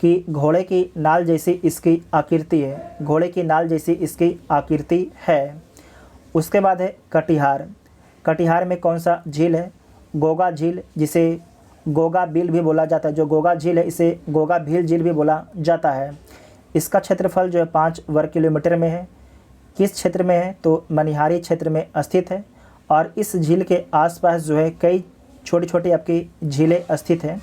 कि घोड़े की नाल जैसी इसकी आकृति है, घोड़े की नाल जैसी इसकी आकृति है। उसके बाद है कटिहार। कटिहार में कौन सा झील है, गोगा झील, जिसे गोगा बिल भी बोला जाता है। जो गोगा झील है इसे गोगा भील झील भी बोला जाता है। इसका क्षेत्रफल जो है 5 वर्ग किलोमीटर में है। किस क्षेत्र में है, तो मनिहारी क्षेत्र में स्थित है, और इस झील के आसपास जो है कई छोटी छोटी आपकी झीलें स्थित हैं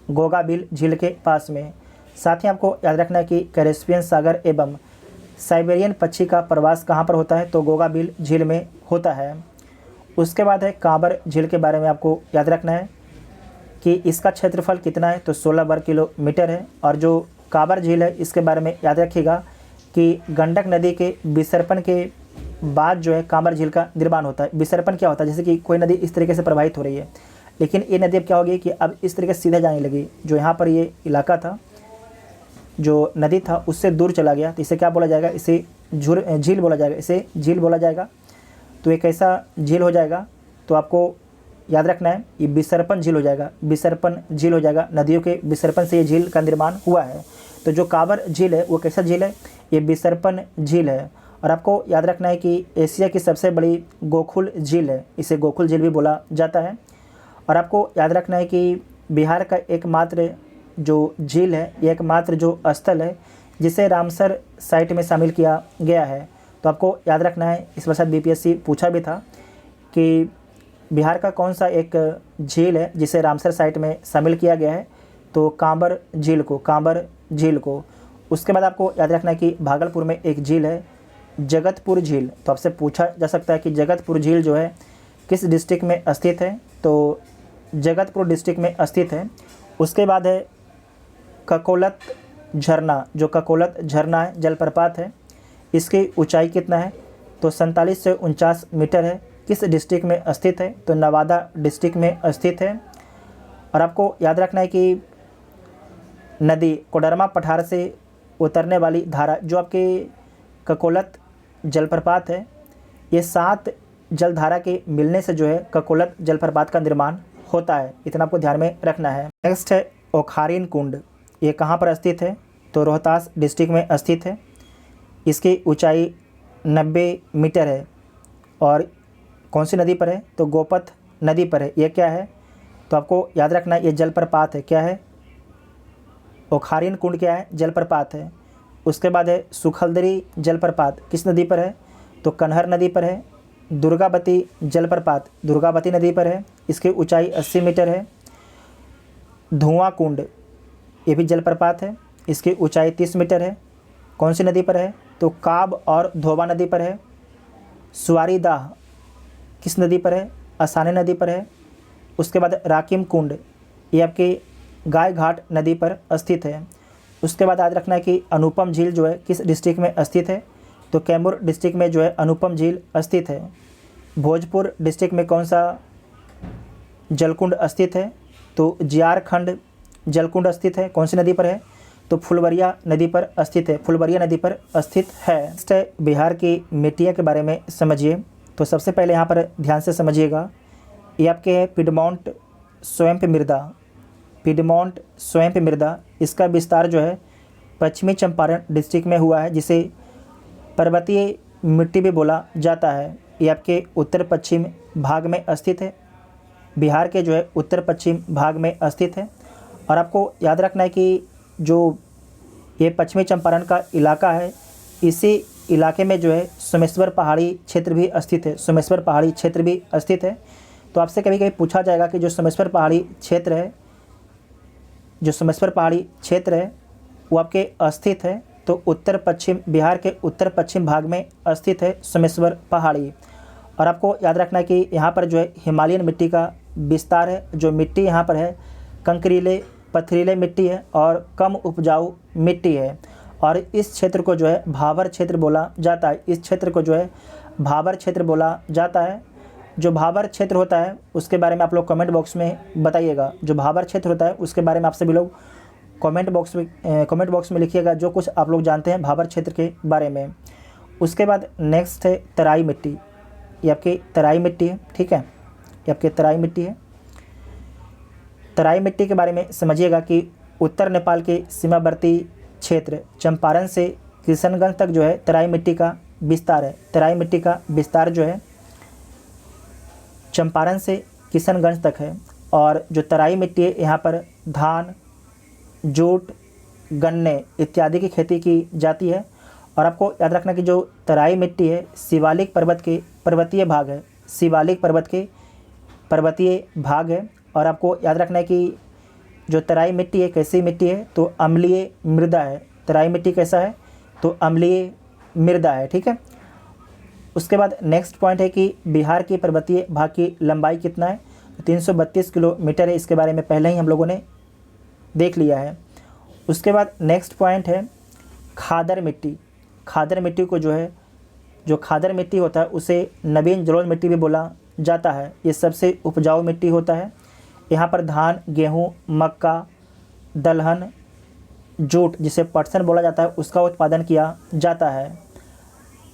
गोगा बिल झील के पास में। साथ ही आपको याद रखना है कि कैस्पियन सागर एवं साइबेरियन पक्षी का प्रवास कहाँ पर होता है, तो गोगा बिल झील में होता है। उसके बाद है कांवर झील के बारे में आपको याद रखना है कि इसका क्षेत्रफल कितना है, तो 16 वर्ग किलोमीटर है। और जो कांवर झील है इसके बारे में याद रखिएगा कि गंडक नदी के विसर्पण के बाद जो है कांवर झील का निर्माण होता है। विसर्पण क्या होता है, जैसे कि कोई नदी इस तरीके से प्रवाहित हो रही है, लेकिन ये नदी अब क्या होगी कि अब इस तरीके से सीधे जाने लगी। जो यहाँ पर ये इलाका था, जो नदी था उससे दूर चला गया, तो इसे क्या बोला जाएगा, इसे झील बोला जाएगा, इसे झील बोला जाएगा। तो एक ऐसा झील हो जाएगा, तो आपको याद रखना है ये विसर्पण झील हो जाएगा, विसर्पण झील हो जाएगा। नदियों के विसर्पण से ये झील का निर्माण हुआ है। तो जो कांवर झील है वो कैसा झील है, ये विसर्पण झील है। और आपको याद रखना है कि एशिया की सबसे बड़ी गोकुल झील है, इसे गोकुल झील भी बोला जाता है। और आपको याद रखना है कि बिहार का एकमात्र जो झील है, ये एकमात्र जो स्थल है जिसे रामसर साइट में शामिल किया गया है। तो आपको याद रखना है, इस वर्ष बीपीएससी पूछा भी था कि बिहार का कौन सा एक झील है जिसे रामसर साइट में शामिल किया गया है, तो कांवर झील को, कांवर झील को। उसके बाद आपको याद रखना है कि भागलपुर में एक झील है जगतपुर झील। तो आपसे पूछा जा सकता है कि जगतपुर झील जो है किस डिस्ट्रिक्ट में स्थित है, तो जगतपुर डिस्ट्रिक्ट में स्थित है। उसके बाद है ककोलत झरना। जो ककोलत झरना है जलप्रपात है, इसकी ऊंचाई कितना है, तो 47 से 49 मीटर है। किस डिस्ट्रिक्ट में स्थित है, तो नवादा डिस्ट्रिक्ट में स्थित है। और आपको याद रखना है कि नदी कोडरमा पठार से उतरने वाली धारा जो आपके ककोलत जलप्रपात है, ये 7 जलधारा के मिलने से जो है ककोलत जलप्रपात का निर्माण होता है। इतना आपको ध्यान में रखना है। नेक्स्ट है ओखारीन कुंड। ये कहाँ पर स्थित है, तो रोहतास डिस्ट्रिक्ट में स्थित है। इसकी ऊंचाई 90 मीटर है और कौन सी नदी पर है, तो गोपथ नदी पर है। ये क्या है, तो आपको याद रखना है ये जलप्रपात है। क्या है, ओखारीन कुंड क्या है, जलप्रपात है। उसके बाद है सुखलदरी जलप्रपात, किस नदी पर है, तो कन्हर नदी पर है। दुर्गावती जलप्रपात दुर्गावती नदी पर है। इसकी ऊंचाई 80 मीटर है। धुआं कुंड, ये भी जलप्रपात है, इसकी ऊंचाई 30 मीटर है। कौन सी नदी पर है? तो काब और धोबा नदी पर है। सुवारीदाह किस नदी पर है? असाने नदी पर है। उसके बाद राकिम कुंड, ये आपके गाय घाट नदी पर स्थित है। उसके बाद याद रखना है कि अनुपम झील जो है किस डिस्ट्रिक्ट में स्थित है? तो कैमूर डिस्ट्रिक्ट में जो है अनुपम झील स्थित है। भोजपुर डिस्ट्रिक्ट में कौन सा जलकुंड स्थित है? तो झारखंड जलकुंड स्थित है। कौन सी नदी पर है? तो फुलवरिया नदी पर स्थित है, फुलवरिया नदी पर स्थित है। नेक्स्ट है बिहार की मिट्टियाँ के बारे में समझिए। तो सबसे पहले यहाँ पर ध्यान से समझिएगा, ये आपके है पिडमॉन्ट स्वयं मृदा। पिडमॉन्ट स्वयं मृदा, इसका विस्तार जो है पश्चिमी चंपारण डिस्ट्रिक्ट में हुआ है, जिसे पर्वतीय मिट्टी भी बोला जाता है। ये आपके उत्तर पश्चिम भाग में स्थित है, बिहार के जो है उत्तर पश्चिम भाग में स्थित है। और आपको याद रखना है कि जो ये पश्चिमी चंपारण का इलाका है, इसी इलाके में जो है सोमेश्वर पहाड़ी क्षेत्र भी स्थित है, सोमेश्वर पहाड़ी क्षेत्र भी स्थित है। तो आपसे कभी कभी पूछा जाएगा कि जो सोमेश्वर पहाड़ी क्षेत्र है, जो सोमेश्वर पहाड़ी क्षेत्र है वो आपके स्थित है, तो उत्तर पश्चिम बिहार के उत्तर पश्चिम भाग में स्थित है सोमेश्वर पहाड़ी। और आपको याद रखना है कि यहाँ पर जो है हिमालयन मिट्टी का विस्तार है। जो मिट्टी यहाँ पर है कंकरीले पथरीले मिट्टी है और कम उपजाऊ मिट्टी है। और इस क्षेत्र को जो है भाबर क्षेत्र बोला जाता है, इस क्षेत्र को जो है भाबर क्षेत्र बोला जाता है। जो भाबर क्षेत्र होता है उसके बारे में आप लोग कमेंट बॉक्स में बताइएगा। जो भाबर क्षेत्र होता है उसके बारे में आप सभी लोग कमेंट बॉक्स में लिखिएगा जो कुछ आप लोग जानते हैं भाबर क्षेत्र के बारे में। उसके बाद नेक्स्ट है तराई मिट्टी, ये आपकी तराई मिट्टी है, ठीक है, ये आपकी तराई मिट्टी है। तराई मिट्टी के बारे में समझिएगा कि उत्तर नेपाल के सीमावर्ती क्षेत्र चंपारण से किशनगंज तक जो है तराई मिट्टी का विस्तार है। तराई मिट्टी का विस्तार जो है चंपारण से किशनगंज तक है। और जो तराई मिट्टी है यहाँ पर धान, जूट, गन्ने इत्यादि की खेती की जाती है। और आपको याद रखना कि जो तराई मिट्टी है शिवालिक पर्वत के पर्वतीय भाग है, शिवालिक पर्वत के पर्वतीय भाग है। और आपको याद रखना है कि जो तराई मिट्टी है कैसी मिट्टी है? तो अम्लीय मृदा है। तराई मिट्टी कैसा है? तो अम्लीय मृदा है, ठीक है। उसके बाद नेक्स्ट पॉइंट है कि बिहार की पर्वतीय भाग की लंबाई कितना है? 332 किलोमीटर है। इसके बारे में पहले ही हम लोगों ने देख लिया है। उसके बाद नेक्स्ट पॉइंट है खादर मिट्टी। खादर मिट्टी को जो है, जो खादर मिट्टी होता है उसे नवीन जलोढ़ मिट्टी भी बोला जाता है। ये सबसे उपजाऊ मिट्टी होता है। यहाँ पर धान, गेहूँ, मक्का, दलहन, जूट जिसे पटसन बोला जाता है उसका उत्पादन किया जाता है।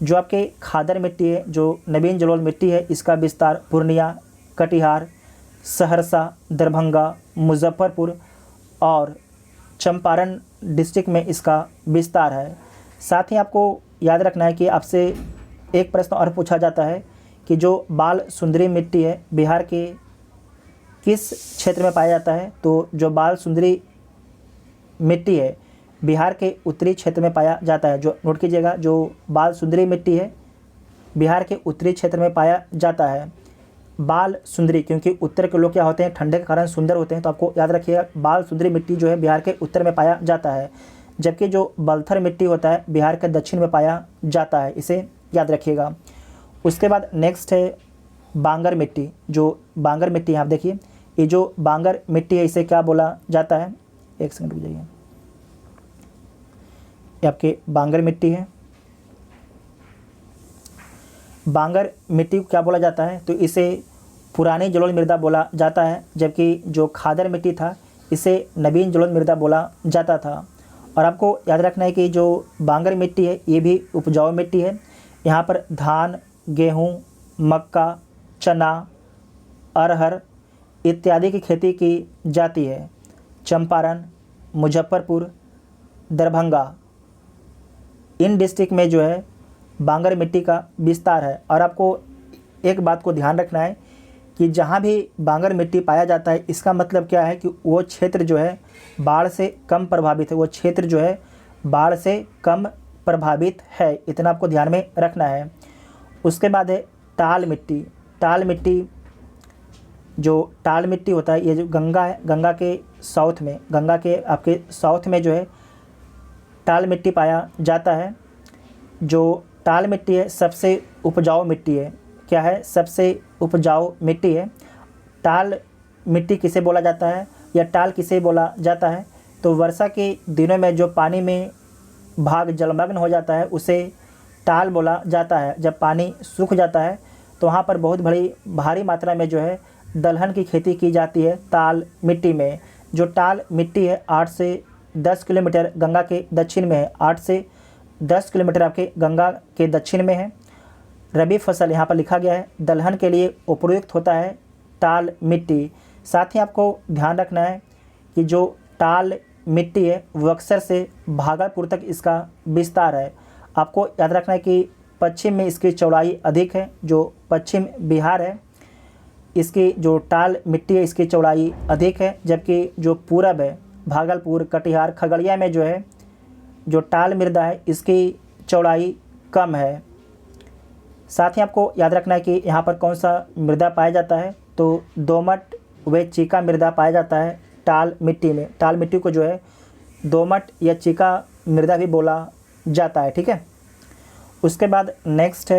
जो आपके खादर मिट्टी है, जो नवीन जलोढ़ मिट्टी है, इसका विस्तार पूर्णिया, कटिहार, सहरसा, दरभंगा, मुजफ्फरपुर और चंपारण डिस्ट्रिक्ट में इसका विस्तार है। साथ ही आपको याद रखना है कि आपसे एक प्रश्न और पूछा जाता है कि जो बाल सुंदरी मिट्टी है बिहार के किस क्षेत्र में पाया जाता है? तो जो बाल सुंदरी मिट्टी है बिहार के उत्तरी क्षेत्र में पाया जाता है। जो नोट कीजिएगा, जो बाल सुंदरी मिट्टी है बिहार के उत्तरी क्षेत्र में पाया जाता है। बाल सुंदरी, क्योंकि उत्तर के लोग क्या होते हैं ठंडे के कारण सुंदर होते हैं, तो आपको याद रखिएगा बाल सुंदरी मिट्टी जो है बिहार के उत्तर में पाया जाता है। जबकि जो बलथर मिट्टी होता है बिहार के दक्षिण में पाया जाता है, इसे याद रखिएगा। उसके बाद नेक्स्ट है बांगर मिट्टी। जो बांगर मिट्टी है, आप देखिए ये जो बांगर मिट्टी है इसे क्या बोला जाता है? एक सेकंड रुक जाइए, ये आपके बांगर मिट्टी है। बांगर मिट्टी को क्या बोला जाता है? तो इसे पुरानी जलोढ़ मृदा बोला जाता है, जबकि जो खादर मिट्टी था इसे नवीन जलोढ़ मृदा बोला जाता था। और आपको याद रखना है कि जो बांगर मिट्टी है ये भी उपजाऊ मिट्टी है। यहाँ पर धान, गेहूँ, मक्का, चना, अरहर इत्यादि की खेती की जाती है। चंपारण, मुजफ्फरपुर, दरभंगा इन डिस्ट्रिक्ट में जो है बांगर मिट्टी का विस्तार है। और आपको एक बात को ध्यान रखना है कि जहाँ भी बांगर मिट्टी पाया जाता है इसका मतलब क्या है कि वो क्षेत्र जो है बाढ़ से कम प्रभावित है, वो क्षेत्र जो है बाढ़ से कम प्रभावित है, इतना आपको ध्यान में रखना है। उसके बाद है टाल मिट्टी। टाल मिट्टी जो टाल मिट्टी होता है, ये जो गंगा है, गंगा के साउथ में, गंगा के आपके साउथ में जो है टाल मिट्टी पाया जाता है। जो टाल मिट्टी है सबसे उपजाऊ मिट्टी है। क्या है? सबसे उपजाऊ मिट्टी है। टाल मिट्टी किसे बोला जाता है या टाल किसे बोला जाता है? तो वर्षा के दिनों में जो पानी में भाग जलमग्न हो जाता है उसे टाल बोला जाता है। जब पानी सूख जाता है तो वहाँ पर बहुत बड़ी भारी मात्रा में जो है दलहन की खेती की जाती है टाल मिट्टी में। जो टाल मिट्टी है 8 से 10 किलोमीटर गंगा के दक्षिण में है। 8 से 10 किलोमीटर आपके गंगा के दक्षिण में है। रबी फसल यहाँ पर लिखा गया है, दलहन के लिए उपयुक्त होता है टाल मिट्टी। साथ ही आपको ध्यान रखना है कि जो टाल मिट्टी है वो अक्सर से भागलपुर तक इसका विस्तार है। आपको याद रखना है कि पश्चिम में इसकी चौड़ाई अधिक है। जो पश्चिम बिहार है इसकी जो टाल मिट्टी है इसकी चौड़ाई अधिक है, जबकि जो पूरब है भागलपुर, कटिहार, खगड़िया में जो है जो टाल मृदा है इसकी चौड़ाई कम है। साथ ही आपको याद रखना है कि यहाँ पर कौन सा मृदा पाया जाता है, तो दोमट व चीका मृदा पाया जाता है टाल मिट्टी में। टाल मिट्टी को जो है दोमट या चीका मृदा भी बोला जाता है। ठीक है। उसके बाद नेक्स्ट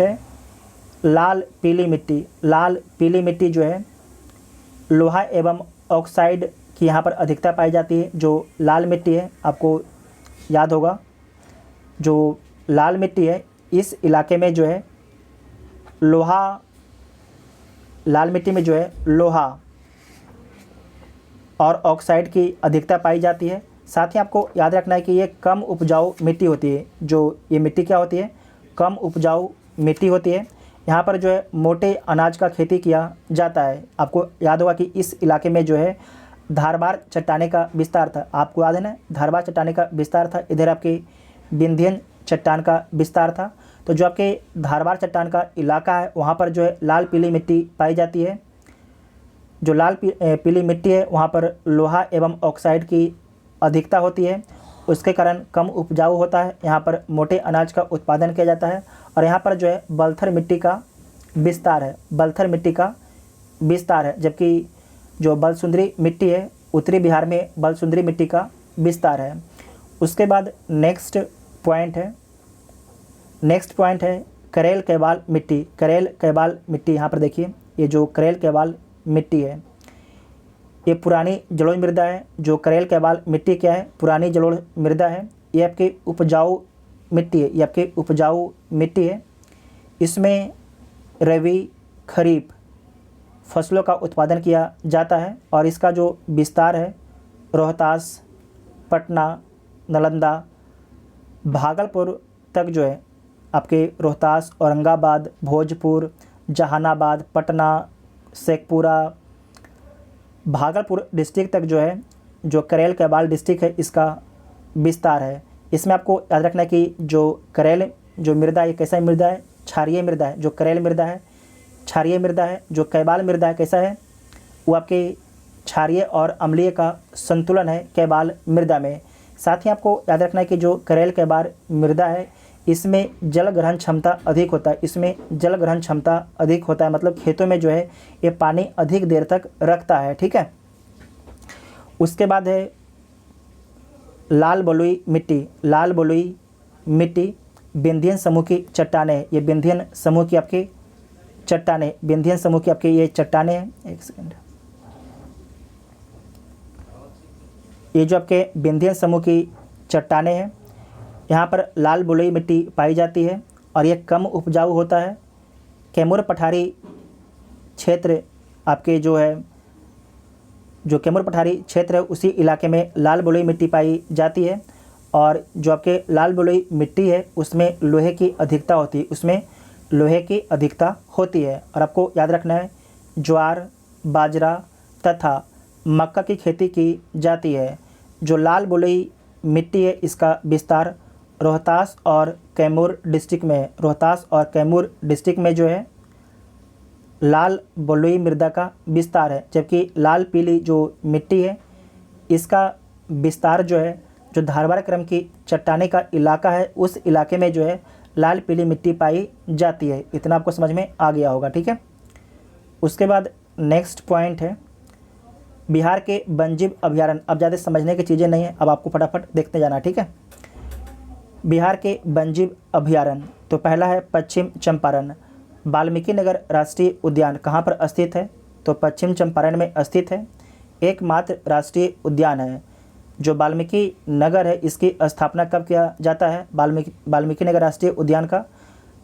है लाल पीली मिट्टी। लाल पीली मिट्टी जो है लोहा एवं ऑक्साइड की यहाँ पर अधिकता पाई जाती है। जो लाल मिट्टी है आपको याद होगा, जो लाल मिट्टी है इस इलाके में जो है लोहा, लाल मिट्टी में जो है लोहा और ऑक्साइड की अधिकता पाई जाती है। साथ ही आपको याद रखना है कि ये कम उपजाऊ मिट्टी होती है। जो ये मिट्टी क्या होती है? कम उपजाऊ मिट्टी होती है। यहाँ पर जो है मोटे अनाज का खेती किया जाता है। आपको याद होगा कि इस इलाके में जो है धारबार चट्टाने का विस्तार था। आपको याद है ना, धारबार चट्टाने का विस्तार था। इधर आपके विंध्यन चट्टान का विस्तार था। तो जो आपके धारबार चट्टान का इलाका है वहाँ पर जो है लाल पीली मिट्टी पाई जाती है। जो लाल पीली मिट्टी है वहाँ पर लोहा एवं ऑक्साइड की अधिकता होती है, उसके कारण कम उपजाऊ होता है। यहाँ पर मोटे अनाज का उत्पादन किया जाता है और यहाँ पर जो है बलथर मिट्टी का विस्तार है। बलथर मिट्टी का विस्तार है, जबकि जो बलसुंदरी मिट्टी है उत्तरी बिहार में बलसुंदरी मिट्टी का विस्तार है। उसके बाद नेक्स्ट पॉइंट है करेल कैबाल मिट्टी। करेल कैबाल मिट्टी यहाँ पर देखिए, ये जो करेल कैबाल मिट्टी है ये पुरानी जलोढ़ मृदा है। जो करेल कैबाल मिट्टी क्या है? पुरानी जलोढ़ मृदा है। ये आपके उपजाऊ मिट्टी है। ये आपके उपजाऊ मिट्टी है। इसमें रबी खरीफ फसलों का उत्पादन किया जाता है और इसका जो विस्तार है रोहतास, पटना, नालंदा, भागलपुर तक जो है आपके रोहतास, औरंगाबाद, भोजपुर, जहानाबाद, पटना, शेखपुरा, भागलपुर डिस्ट्रिक्ट तक जो है जो करेल कैबाल डिस्ट्रिक्ट है इसका विस्तार है। इसमें आपको याद रखना है कि जो करेल जो मृदा है कैसा मृदा है? क्षारीय मृदा है। जो करेल मृदा है क्षारीय मृदा है। जो कैबाल मृदा है कैसा है? वो आपके क्षारीय और अम्लीय का संतुलन है कैबाल मृदा में। साथ ही आपको याद रखना है कि जो करेल कैबाल मृदा है इसमें जल ग्रहण क्षमता अधिक होता है। इसमें जल ग्रहण क्षमता अधिक होता है, मतलब खेतों में जो है ये पानी अधिक देर तक रखता है। ठीक है। उसके बाद है लाल बलुई मिट्टी। लाल बलुई मिट्टी विंध्यन समूह की चट्टानें हैं। ये विंध्यन समूह की आपकी चट्टानें, विंध्यन समूह की आपकी ये चट्टानें हैं। एक सेकंड, ये जो आपके विंध्यन समूह की चट्टानें हैं यहाँ पर लाल बलुई मिट्टी पाई जाती है और ये कम उपजाऊ होता है। कैमूर पठारी क्षेत्र आपके जो है जो कैमूर पठारी क्षेत्र है उसी इलाके में लाल बलुई मिट्टी पाई जाती है और जो आपके लाल बलुई मिट्टी है उसमें लोहे की अधिकता होती है। उसमें लोहे की अधिकता होती है और आपको याद रखना है ज्वार, बाजरा तथा मक्का की खेती की जाती है। जो लाल बलुई मिट्टी है इसका विस्तार रोहतास और कैमूर डिस्ट्रिक्ट में है। रोहतास और कैमूर डिस्ट्रिक्ट में जो है लाल बलुई मृदा का विस्तार है, जबकि लाल पीली जो मिट्टी है इसका विस्तार जो है जो धारबार क्रम की चट्टाने का इलाका है उस इलाके में जो है लाल पीली मिट्टी पाई जाती है। इतना आपको समझ में आ गया होगा। ठीक है। उसके बाद नेक्स्ट पॉइंट है बिहार के वन्यजीव अभयारण्य। अब ज़्यादा समझने की चीज़ें नहीं है, अब आपको फटाफट देखते जाना, ठीक है। बिहार के वन्यजीव अभयारण्य, तो पहला है पश्चिम चंपारण। वाल्मीकि नगर राष्ट्रीय उद्यान कहाँ पर स्थित है? तो पश्चिम चंपारण में स्थित है। एकमात्र राष्ट्रीय उद्यान है जो वाल्मीकि नगर है, इसकी स्थापना कब किया जाता है वाल्मीकि नगर राष्ट्रीय उद्यान का?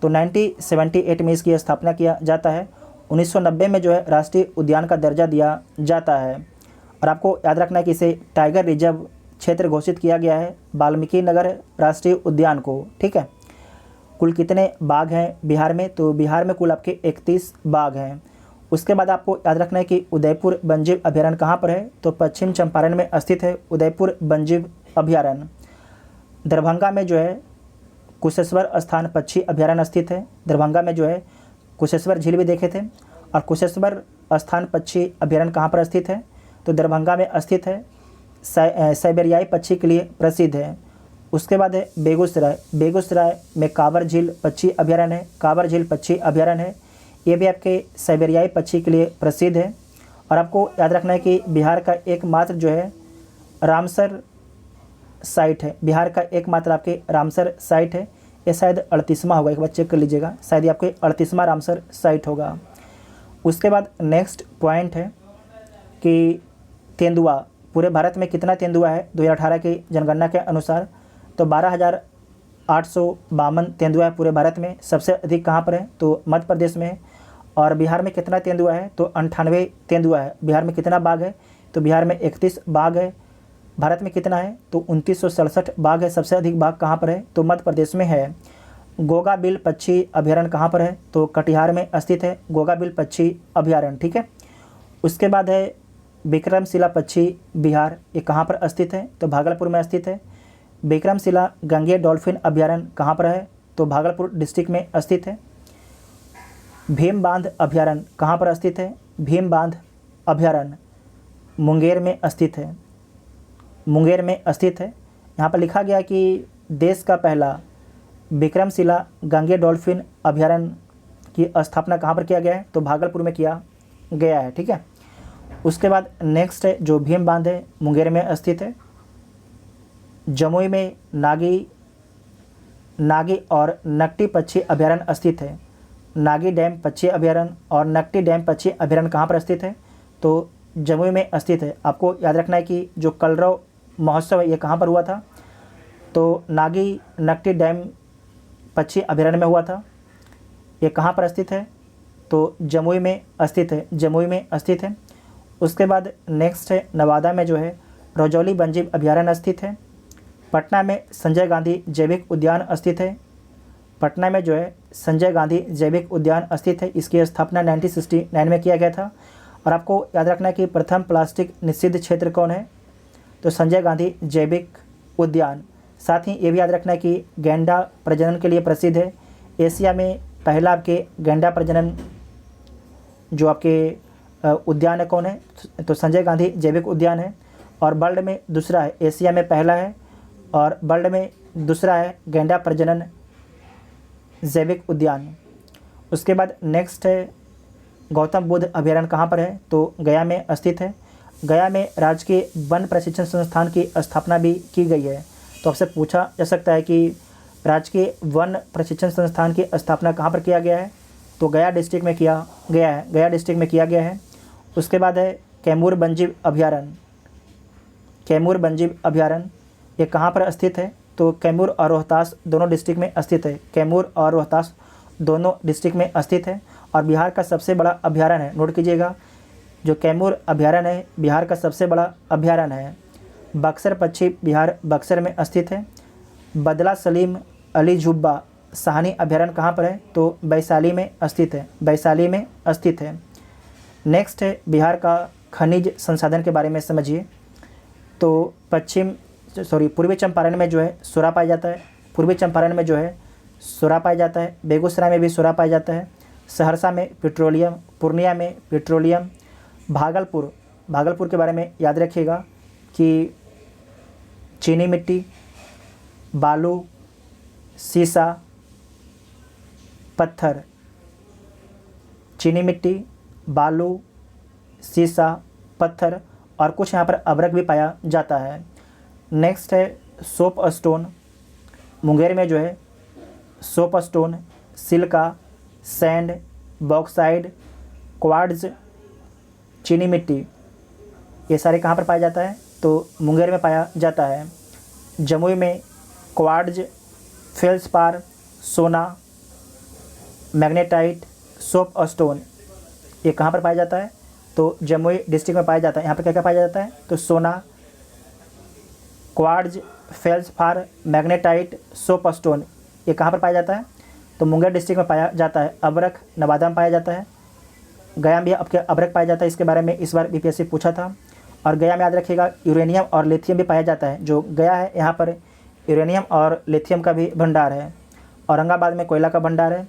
तो 1978 में इसकी स्थापना किया जाता है। 1990 में जो है राष्ट्रीय उद्यान का दर्जा दिया जाता है। और आपको याद रखना है कि इसे टाइगर रिजर्व क्षेत्र घोषित किया गया है वाल्मीकि नगर राष्ट्रीय उद्यान को, ठीक है। कुल कितने बाघ हैं बिहार में? तो बिहार में कुल आपके 31 बाघ हैं। उसके बाद आपको याद रखना है कि उदयपुर वन्यजीव अभयारण्य कहाँ पर है? तो पश्चिम चंपारण में स्थित है उदयपुर वन्यजीव अभयारण्य। दरभंगा में जो है कुशेश्वर स्थान पक्षी अभयारण्य स्थित है। दरभंगा में जो है कुशेश्वर झील भी देखे थे, और कुशेश्वर स्थान पक्षी अभयारण्य कहाँ पर स्थित है? तो दरभंगा में स्थित है। साइबेरियाई पक्षी के लिए प्रसिद्ध है। उसके बाद है बेगूसराय। बेगूसराय में कांवर झील पक्षी अभयारण्य है। कांवर झील पक्षी अभयारण्य है, ये भी आपके साइबेरियाई पक्षी के लिए प्रसिद्ध है। और आपको याद रखना है कि बिहार का एकमात्र जो है रामसर साइट है। बिहार का एकमात्र आपके रामसर साइट है। ये शायद 38वां होगा, एक बार चेक कर लीजिएगा, शायद ये आपके 38वां रामसर साइट होगा। उसके बाद नेक्स्ट पॉइंट है कि तेंदुआ, पूरे भारत में कितना तेंदुआ है 2018 की जनगणना के अनुसार? तो 12,852 तेंदुआ है पूरे भारत में। सबसे अधिक कहाँ पर है? तो मध्य प्रदेश में है। और बिहार में कितना तेंदुआ है? तो 98 तेंदुआ है। बिहार में कितना बाघ है? तो बिहार में 31 बाघ है। भारत में कितना है? तो 2967 बाघ है। सबसे अधिक बाघ कहाँ पर है? तो मध्य प्रदेश में है। गोगा बिल पक्षी अभयारण्य कहाँ पर है? तो कटिहार में स्थित है गोगा बिल पक्षी अभयारण्य, ठीक है। उसके बाद है विक्रमशिला पक्षी बिहार, ये कहाँ पर स्थित है? तो भागलपुर में स्थित है। विक्रमशिला गंगेय डॉल्फिन अभयारण्य कहाँ पर है? तो भागलपुर डिस्ट्रिक्ट में स्थित है। भीम बांध अभयारण्य कहाँ पर स्थित है? भीम बांध अभयारण्य मुंगेर में स्थित है। मुंगेर में स्थित है। यहाँ पर लिखा गया कि देश का पहला विक्रमशिला गंगेय डॉल्फिन अभयारण्य की स्थापना कहाँ पर किया गया है? तो भागलपुर में किया गया है, ठीक है। उसके बाद नेक्स्ट है जो भीम बांध है मुंगेर में स्थित है। जमुई में नागी और नकटी पक्षी अभयारण्य स्थित है। नागी डैम पक्षी अभयारण्य और नकटी डैम पक्षी अभयारण्य कहाँ पर स्थित है? तो जमुई में स्थित है। आपको याद रखना है कि जो कलरव महोत्सव है ये कहाँ पर हुआ था? तो नागी नकटी डैम पक्षी अभयारण्य में हुआ था। ये कहाँ पर स्थित है? तो जमुई में स्थित है। जमुई में स्थित है। उसके बाद नेक्स्ट है नवादा में जो है रजौली वन्यजीव अभयारण्य स्थित है। पटना में संजय गांधी जैविक उद्यान स्थित है। पटना में जो है संजय गांधी जैविक उद्यान स्थित है। इसकी स्थापना 1969 में किया गया था। और आपको याद रखना है कि प्रथम प्लास्टिक निषिद्ध क्षेत्र कौन है? तो संजय गांधी जैविक उद्यान। साथ ही ये भी याद रखना है कि गैंडा प्रजनन के लिए प्रसिद्ध है। एशिया में पहला आपके गैंडा प्रजनन जो आपके उद्यान है कौन है? तो संजय गांधी जैविक उद्यान है। और वर्ल्ड में दूसरा है, एशिया में पहला है और वर्ल्ड में दूसरा है गैंडा प्रजनन जैविक उद्यान। उसके बाद नेक्स्ट है गौतम बुद्ध अभयारण्य कहाँ पर है? तो गया में स्थित है। गया में राजकीय वन प्रशिक्षण संस्थान की स्थापना भी की गई है। तो आपसे पूछा जा सकता है कि राजकीय वन प्रशिक्षण संस्थान की स्थापना कहाँ पर किया गया है? तो गया डिस्ट्रिक्ट में किया गया है। गया डिस्ट्रिक्ट में किया गया है। उसके बाद है कैमूर वन्यजीव अभयारण्य। कैमूर वन्यजीव अभयारण्य ये कहाँ पर स्थित है? तो कैमूर और रोहतास दोनों डिस्ट्रिक्ट में स्थित है। कैमूर और रोहतास दोनों डिस्ट्रिक्ट में स्थित है। और बिहार का सबसे बड़ा अभयारण्य है, नोट कीजिएगा, जो कैमूर अभयारण्य है बिहार का सबसे बड़ा अभयारण्य है। बक्सर पक्षी बिहार बक्सर में स्थित है। बदला सलीम अली जुब्बा साहनी अभयारण्य कहाँ पर है? तो वैशाली में स्थित है। वैशाली में स्थित है। नेक्स्ट है बिहार का खनिज संसाधन के बारे में समझिए। तो पूर्वी चंपारण में जो है सोरा पाया जाता है। पूर्वी चंपारण में जो है सोरा पाया जाता है। बेगूसराय में भी सोरा पाया जाता है। सहरसा में पेट्रोलियम, पूर्णिया में पेट्रोलियम। भागलपुर के बारे में याद रखिएगा कि चीनी मिट्टी, बालू, सीसा, पत्थर, चीनी मिट्टी, बालू, सीसा, पत्थर और कुछ यहाँ पर अभ्रक भी पाया जाता है। नेक्स्ट है सोप स्टोन। मुंगेर में जो है soap stone, silica, sand, bauxite, quartz, चीनी मिट्टी, ये सारे कहाँ पर पाया जाता है? तो मुंगेर में पाया जाता है। जमुई में क्वार्ट्ज, फेल्सपार, सोना, मैग्नेटाइट, सोप स्टोन, ये कहाँ पर पाया जाता है? तो जमुई डिस्ट्रिक्ट में पाया जाता है। यहाँ पर क्या क्या पाया जाता है? तो सोना, quartz, feldspar, magnetite, soapstone, ये कहाँ पर पाया जाता है? तो मुंगेर डिस्ट्रिक्ट में पाया जाता है। अभ्रक नवादा में पाया जाता है। गया में भी आपके अभ्रक पाया जाता है, इसके बारे में इस बार बीपीएससी पूछा था। और गया में याद रखिएगा यूरेनियम और लिथियम भी पाया जाता है। जो गया है यहाँ पर यूरेनियम और लिथियम का भी भंडार है। औरंगाबाद में कोयला का भंडार है।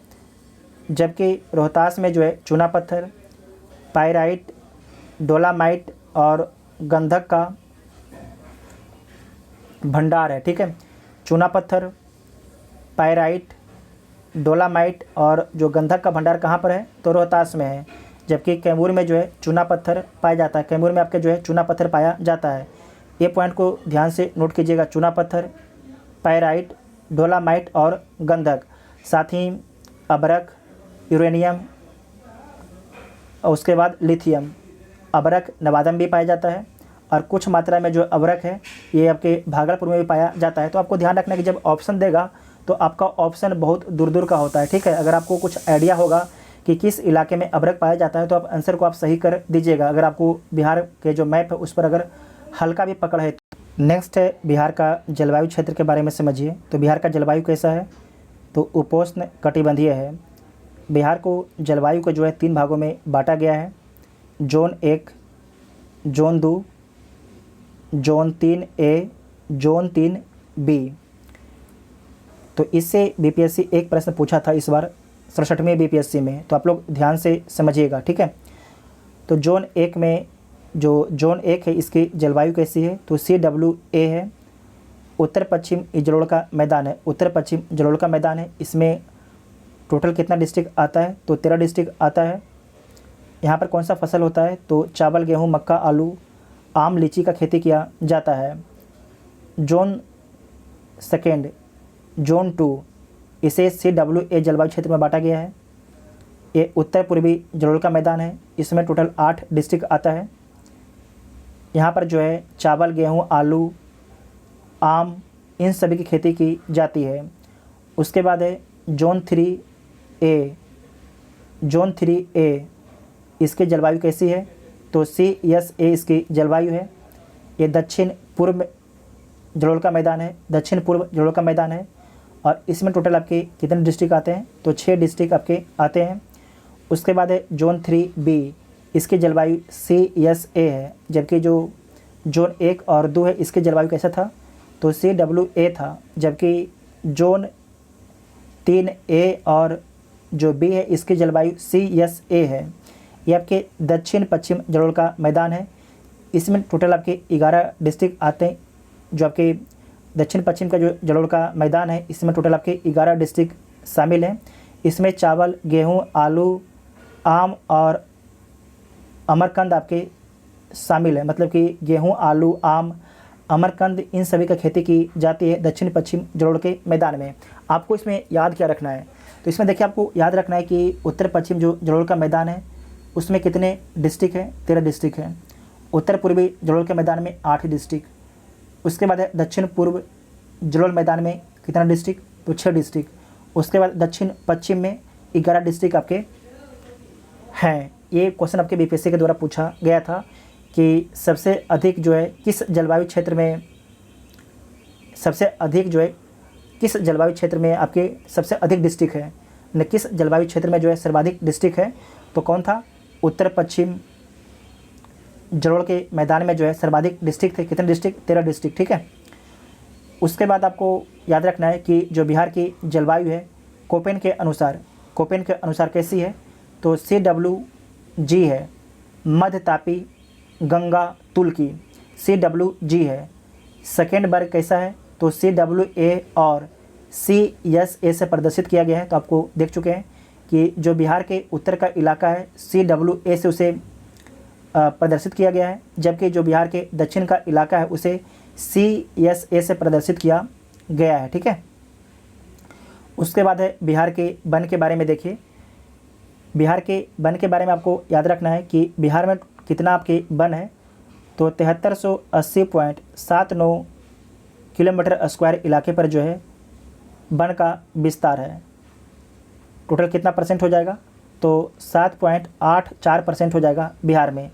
जबकि रोहतास में जो है चूना पत्थर, पाइराइट, डोलामाइट और गंधक का भंडार है। ठीक है, चूना पत्थर, पाइराइट, डोलामाइट और जो गंधक का भंडार कहाँ पर है? तो रोहतास में है। जबकि कैमूर में जो है चूना पत्थर पाया जाता है। कैमूर में आपके जो है चूना पत्थर पाया जाता है। ये पॉइंट को ध्यान से नोट कीजिएगा, चूना पत्थर, पाइराइट, डोलामाइट और गंधक, साथ ही अभ्रक, यूरेनियम और उसके बाद लिथियम। अभ्रक नवादा में भी पाया जाता है और कुछ मात्रा में जो अभ्रक है ये आपके भागलपुर में भी पाया जाता है। तो आपको ध्यान रखना है कि जब ऑप्शन देगा तो आपका ऑप्शन बहुत दूर दूर का होता है। ठीक है, अगर आपको कुछ आइडिया होगा कि किस इलाके में अभ्रक पाया जाता है तो आप आंसर को आप सही कर दीजिएगा, अगर आपको बिहार के जो मैप है उस पर अगर हल्का भी पकड़ है। नेक्स्ट है बिहार का जलवायु क्षेत्र के बारे में समझिए। तो बिहार का जलवायु कैसा है? तो उपोष्ण कटिबंधीय है। बिहार को जलवायु को जो है 3 भागों में बांटा गया है, zone 1, zone 2, zone 3A, zone 3B। तो इससे बीपीएससी एक प्रश्न पूछा था इस बार 67वें बीपीएससी में, तो आप लोग ध्यान से समझिएगा। ठीक है, तो जोन 1 में जो जोन 1 है इसकी जलवायु कैसी है? तो CWA है। उत्तर पश्चिम जलोढ़ का मैदान है। उत्तर पश्चिम जलोढ़ का मैदान है। इसमें टोटल कितना डिस्ट्रिक्ट आता है? तो 13 डिस्ट्रिक्ट आता है। यहाँ पर कौन सा फसल होता है? तो चावल, गेहूँ, मक्का, आलू, आम, लीची का खेती किया जाता है। जोन 2, जोन 2, इसे CWA जलवायु क्षेत्र में बांटा गया है। ये उत्तर पूर्वी जलोढ़ का मैदान है। इसमें टोटल 8 डिस्ट्रिक्ट आता है। यहाँ पर जो है चावल, गेहूँ, आलू, आम, इन सभी की खेती की जाती है। उसके बाद है जोन 3A। जोन 3A इसकी जलवायु कैसी है? तो CSA इसकी जलवायु है। ये दक्षिण पूर्व जलोढ़ का मैदान है। दक्षिण पूर्व जलोढ़ का मैदान है और इसमें टोटल आपके कितने डिस्ट्रिक्ट आते हैं? तो 6 डिस्ट्रिक्ट आपके आते हैं। उसके बाद है जोन 3B, इसकी जलवायु CSA है। जबकि जो जोन 1 और 2 है इसकी जलवायु कैसा था? तो CWA था। जबकि जोन 3A और जो B है इसकी जलवायु CSA है। ये आपके दक्षिण पश्चिम जलोढ़ का मैदान है। इसमें टोटल आपके 11 डिस्ट्रिक्ट आते हैं। जो आपके दक्षिण पश्चिम का जो जलोढ़ का मैदान है इसमें टोटल आपके 11 डिस्ट्रिक्ट शामिल हैं। इसमें चावल, गेहूं, आलू, आम और अमरकंद आपके शामिल है। मतलब कि गेहूं, आलू, आम, अमरकंद इन सभी का खेती की जाती है दक्षिण पश्चिम जलोढ़ के मैदान में। आपको इसमें याद क्या रखना है? तो इसमें देखिए आपको याद रखना है कि उत्तर पश्चिम जो जलोढ़ का मैदान है उसमें कितने डिस्ट्रिक्ट है? 13 डिस्ट्रिक्ट है। उत्तर पूर्वी जलोढ़ के मैदान में 8 डिस्ट्रिक्ट। उसके बाद है दक्षिण पूर्व जलोढ़ मैदान में कितना डिस्ट्रिक्ट? तो 6 डिस्ट्रिक्ट। उसके बाद दक्षिण पश्चिम में 11 डिस्ट्रिक्ट आपके हैं। ये क्वेश्चन आपके बीपीएससी के द्वारा पूछा गया था कि सबसे अधिक जो है किस जलवायु क्षेत्र में किस जलवायु क्षेत्र में आपके सबसे अधिक डिस्ट्रिक्ट है, न किस जलवायु क्षेत्र में जो है सर्वाधिक डिस्ट्रिक्ट है? तो कौन था? उत्तर पश्चिम जलोढ़ के मैदान में जो है सर्वाधिक डिस्ट्रिक्ट थे। कितने डिस्ट्रिक्ट? 13 डिस्ट्रिक्ट। ठीक है, उसके बाद आपको याद रखना है कि जो बिहार की जलवायु है कोपेन के अनुसार कैसी है? तो CWG है, मध्य तापी, गंगा, तुर्की, CWG है। सेकेंड वर्ग कैसा है? तो CWA और CSA से प्रदर्शित किया गया है। तो आपको देख चुके हैं कि जो बिहार के उत्तर का इलाका है CWA से उसे प्रदर्शित किया गया है, जबकि जो बिहार के दक्षिण का इलाका है उसे CSA से प्रदर्शित किया गया है। ठीक है, उसके बाद है बिहार के वन के बारे में। देखिए, बिहार के वन के बारे में आपको याद रखना है कि बिहार में कितना आपके वन है, तो 7380.79 किलोमीटर स्क्वायर इलाके पर जो है वन का विस्तार है। टोटल कितना परसेंट हो जाएगा, तो 7.84% हो जाएगा बिहार में।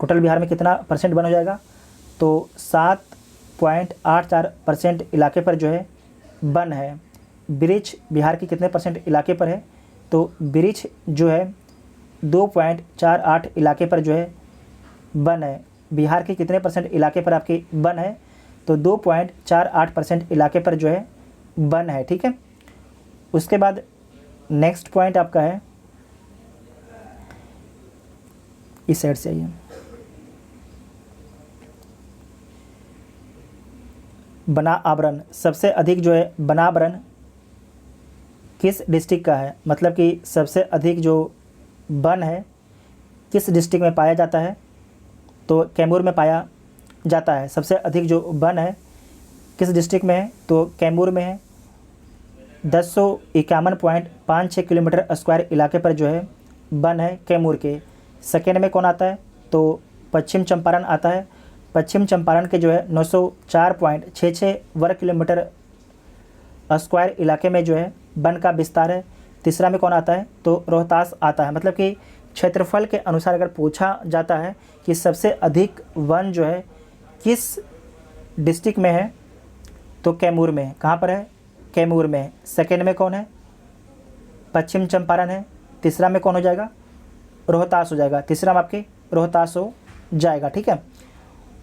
टोटल बिहार में कितना परसेंट वन हो जाएगा, तो 7.84% इलाके पर जो है वन है। वृक्ष बिहार के कितने परसेंट इलाके पर है, तो वृक्ष जो है 2.48 इलाके पर जो है वन है। बिहार के कितने परसेंट इलाके पर आपके वन है, तो 2.48% इलाके पर जो है वन है। ठीक है, उसके बाद नेक्स्ट पॉइंट आपका है, इस साइड से आइए, वना आवरण। सबसे अधिक जो है वनावरण किस डिस्ट्रिक्ट का है, मतलब कि सबसे अधिक जो वन है किस डिस्ट्रिक्ट में पाया जाता है, तो कैमूर में पाया जाता है। सबसे अधिक जो वन है किस डिस्ट्रिक्ट में है, तो कैमूर में है। 1051.56 किलोमीटर स्क्वायर इलाके पर जो है वन है कैमूर के। सेकेंड में कौन आता है, तो पश्चिम चंपारण आता है। पश्चिम चंपारण के जो है 904.66 वर्ग किलोमीटर स्क्वायर इलाके में जो है वन का विस्तार है। तीसरा में कौन आता है, तो रोहतास आता है। मतलब कि क्षेत्रफल के अनुसार अगर पूछा जाता है कि सबसे अधिक वन जो है किस डिस्ट्रिक्ट में है, तो कैमूर में है। कहाँ पर है, कैमूर में है। सेकेंड में कौन है, पश्चिम चंपारण है। तीसरा में कौन हो जाएगा, रोहतास हो जाएगा। तीसरा में आपके रोहतास हो जाएगा। ठीक है,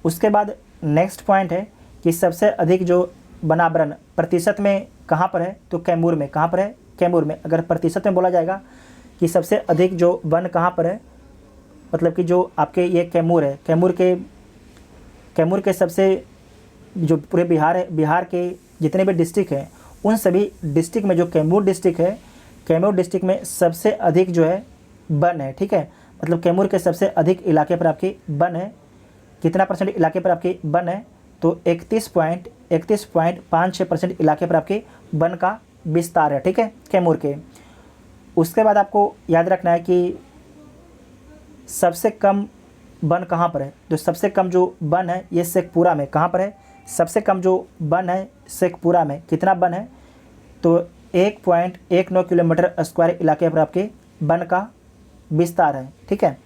उसके बाद नेक्स्ट पॉइंट है कि सबसे अधिक जो वनावरण प्रतिशत में कहाँ पर है, तो कैमूर में। कहाँ पर है, कैमूर में। अगर प्रतिशत में बोला जाएगा कि सबसे अधिक जो वन कहाँ पर है, मतलब कि जो आपके ये कैमूर है, कैमूर के सबसे जो पूरे बिहार के जितने भी डिस्ट्रिक्ट हैं उन सभी डिस्ट्रिक्ट में जो कैमूर डिस्ट्रिक्ट है, कैमूर डिस्ट्रिक्ट में सबसे अधिक जो है वन है। ठीक है, मतलब कैमूर के सबसे अधिक इलाके पर आपकी वन है। कितना परसेंट इलाके पर आपकी वन है, तो 31.56% इलाके पर आपके वन का विस्तार है। ठीक है, कैमूर के। उसके बाद आपको याद रखना है कि सबसे कम वन कहाँ पर है, तो सबसे कम जो वन है ये शेखपुरा में। कहाँ पर है, सबसे कम जो वन है शेखपुरा में। कितना वन है, तो 1.19 किलोमीटर स्क्वायर इलाके पर आपके वन का विस्तार है। ठीक है,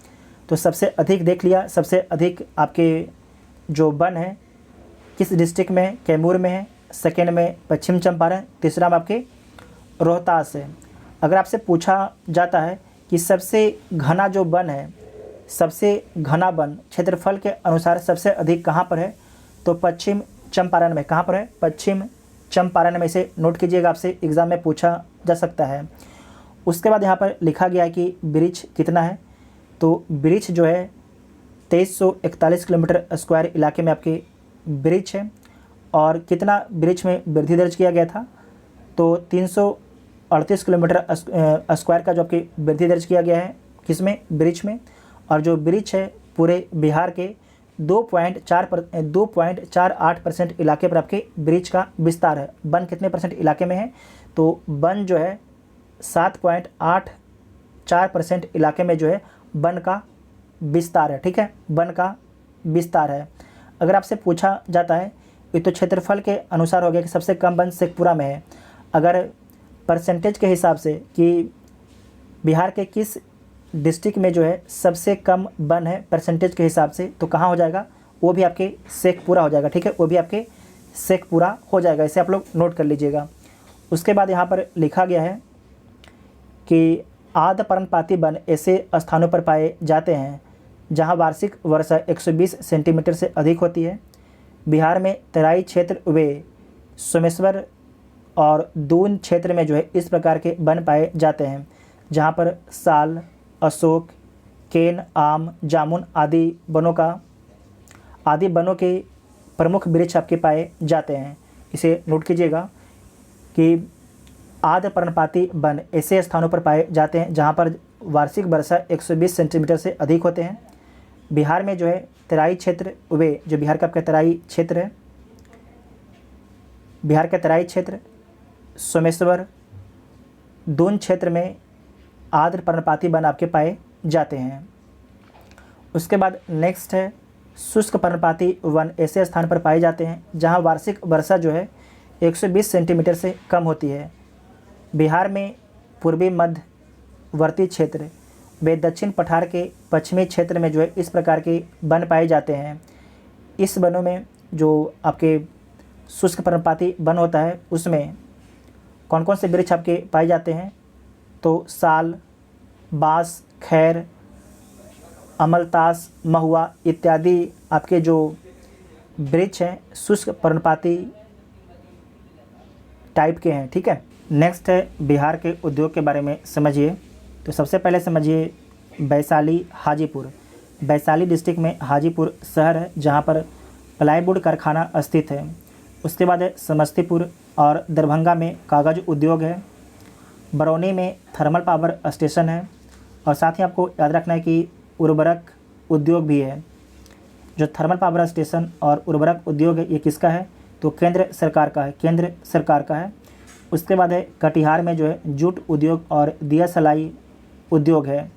तो सबसे अधिक देख लिया, सबसे अधिक आपके जो वन है किस डिस्ट्रिक्ट में है, कैमूर में है। सेकेंड में पश्चिम चंपारण, तीसरा में आपके रोहतास है। अगर आपसे पूछा जाता है कि सबसे घना जो वन है, सबसे घना वन क्षेत्रफल के अनुसार सबसे अधिक कहाँ पर है, तो पश्चिम चंपारण में। कहाँ पर है, पश्चिम चंपारण में। से नोट कीजिएगा, आपसे एग्ज़ाम में पूछा जा सकता है। उसके बाद यहाँ पर लिखा गया है कि वृक्ष कितना है, तो वृक्ष जो है 2341 किलोमीटर स्क्वायर इलाके में आपके वृक्ष है। और कितना वृक्ष में वृद्धि दर्ज किया गया था, तो 338 किलोमीटर स्क्वायर का जो आपकी वृद्धि दर्ज किया गया है, किसमें, वृक्ष में। और जो वृक्ष है पूरे बिहार के 2.48% इलाके पर आपके वृक्ष का विस्तार है। वन कितने परसेंट इलाके में है, तो वन जो है 7.84% इलाके में जो है वन का विस्तार है। ठीक है, वन का विस्तार है। अगर आपसे पूछा जाता है, ये तो क्षेत्रफल के अनुसार हो गया कि सबसे कम वन शेखपुरा में है। अगर परसेंटेज के हिसाब से कि बिहार के किस डिस्ट्रिक्ट में जो है सबसे कम वन है परसेंटेज के हिसाब से, तो कहाँ हो जाएगा, वो भी आपके शेखपुरा हो जाएगा। ठीक है, वो भी आपके शेखपुरा हो जाएगा। इसे आप लोग नोट कर लीजिएगा। उसके बाद यहाँ पर लिखा गया है कि आर्द्र पर्णपाती वन ऐसे स्थानों पर पाए जाते हैं जहाँ वार्षिक वर्षा 120 सेंटीमीटर से अधिक होती है। बिहार में तराई क्षेत्र वे सोमेश्वर और दून क्षेत्र में जो है इस प्रकार के वन पाए जाते हैं, जहाँ पर साल, अशोक, केन, आम, जामुन आदि वनों के प्रमुख वृक्ष आपके पाए जाते हैं। इसे नोट कीजिएगा कि आर्द्र पर्णपाती वन ऐसे स्थानों पर पाए जाते हैं जहाँ पर वार्षिक वर्षा 120 सेंटीमीटर से अधिक होते हैं। बिहार में जो है तराई क्षेत्र वे जो बिहार का आपका तराई क्षेत्र है, बिहार का तराई क्षेत्र, सोमेश्वर, दून क्षेत्र में आर्द्र पर्णपाती वन आपके पाए जाते हैं। उसके बाद नेक्स्ट है शुष्क पर्णपाती वन ऐसे स्थान पर पाए जाते हैं जहां वार्षिक वर्षा जो है 120 सेंटीमीटर से कम होती है। बिहार में पूर्वी मध्यवर्ती क्षेत्र व दक्षिण पठार के पश्चिमी क्षेत्र में जो है इस प्रकार के वन पाए जाते हैं। इस वनों में जो आपके शुष्क पर्णपाती वन होता है उसमें कौन कौन से वृक्ष आपके पाए जाते हैं, तो साल, बांस, खैर, अमलतास, महुआ इत्यादि आपके जो वृक्ष हैं शुष्क पर्णपाती टाइप के हैं। ठीक है। नेक्स्ट है बिहार के उद्योग के बारे में समझिए। तो सबसे पहले समझिए वैशाली हाजीपुर। वैशाली डिस्ट्रिक्ट में हाजीपुर शहर है जहाँ पर प्लाईवुड कारखाना स्थित है। उसके बाद है समस्तीपुर और दरभंगा में कागज़ उद्योग है। बरौनी में थर्मल पावर स्टेशन है और साथ ही आपको याद रखना है कि उर्वरक उद्योग भी है। जो थर्मल पावर स्टेशन और उर्वरक उद्योग है ये किसका है, तो केंद्र सरकार का है, केंद्र सरकार का है। उसके बाद है कटिहार में जो है जूट उद्योग और दिया सलाई उद्योग है।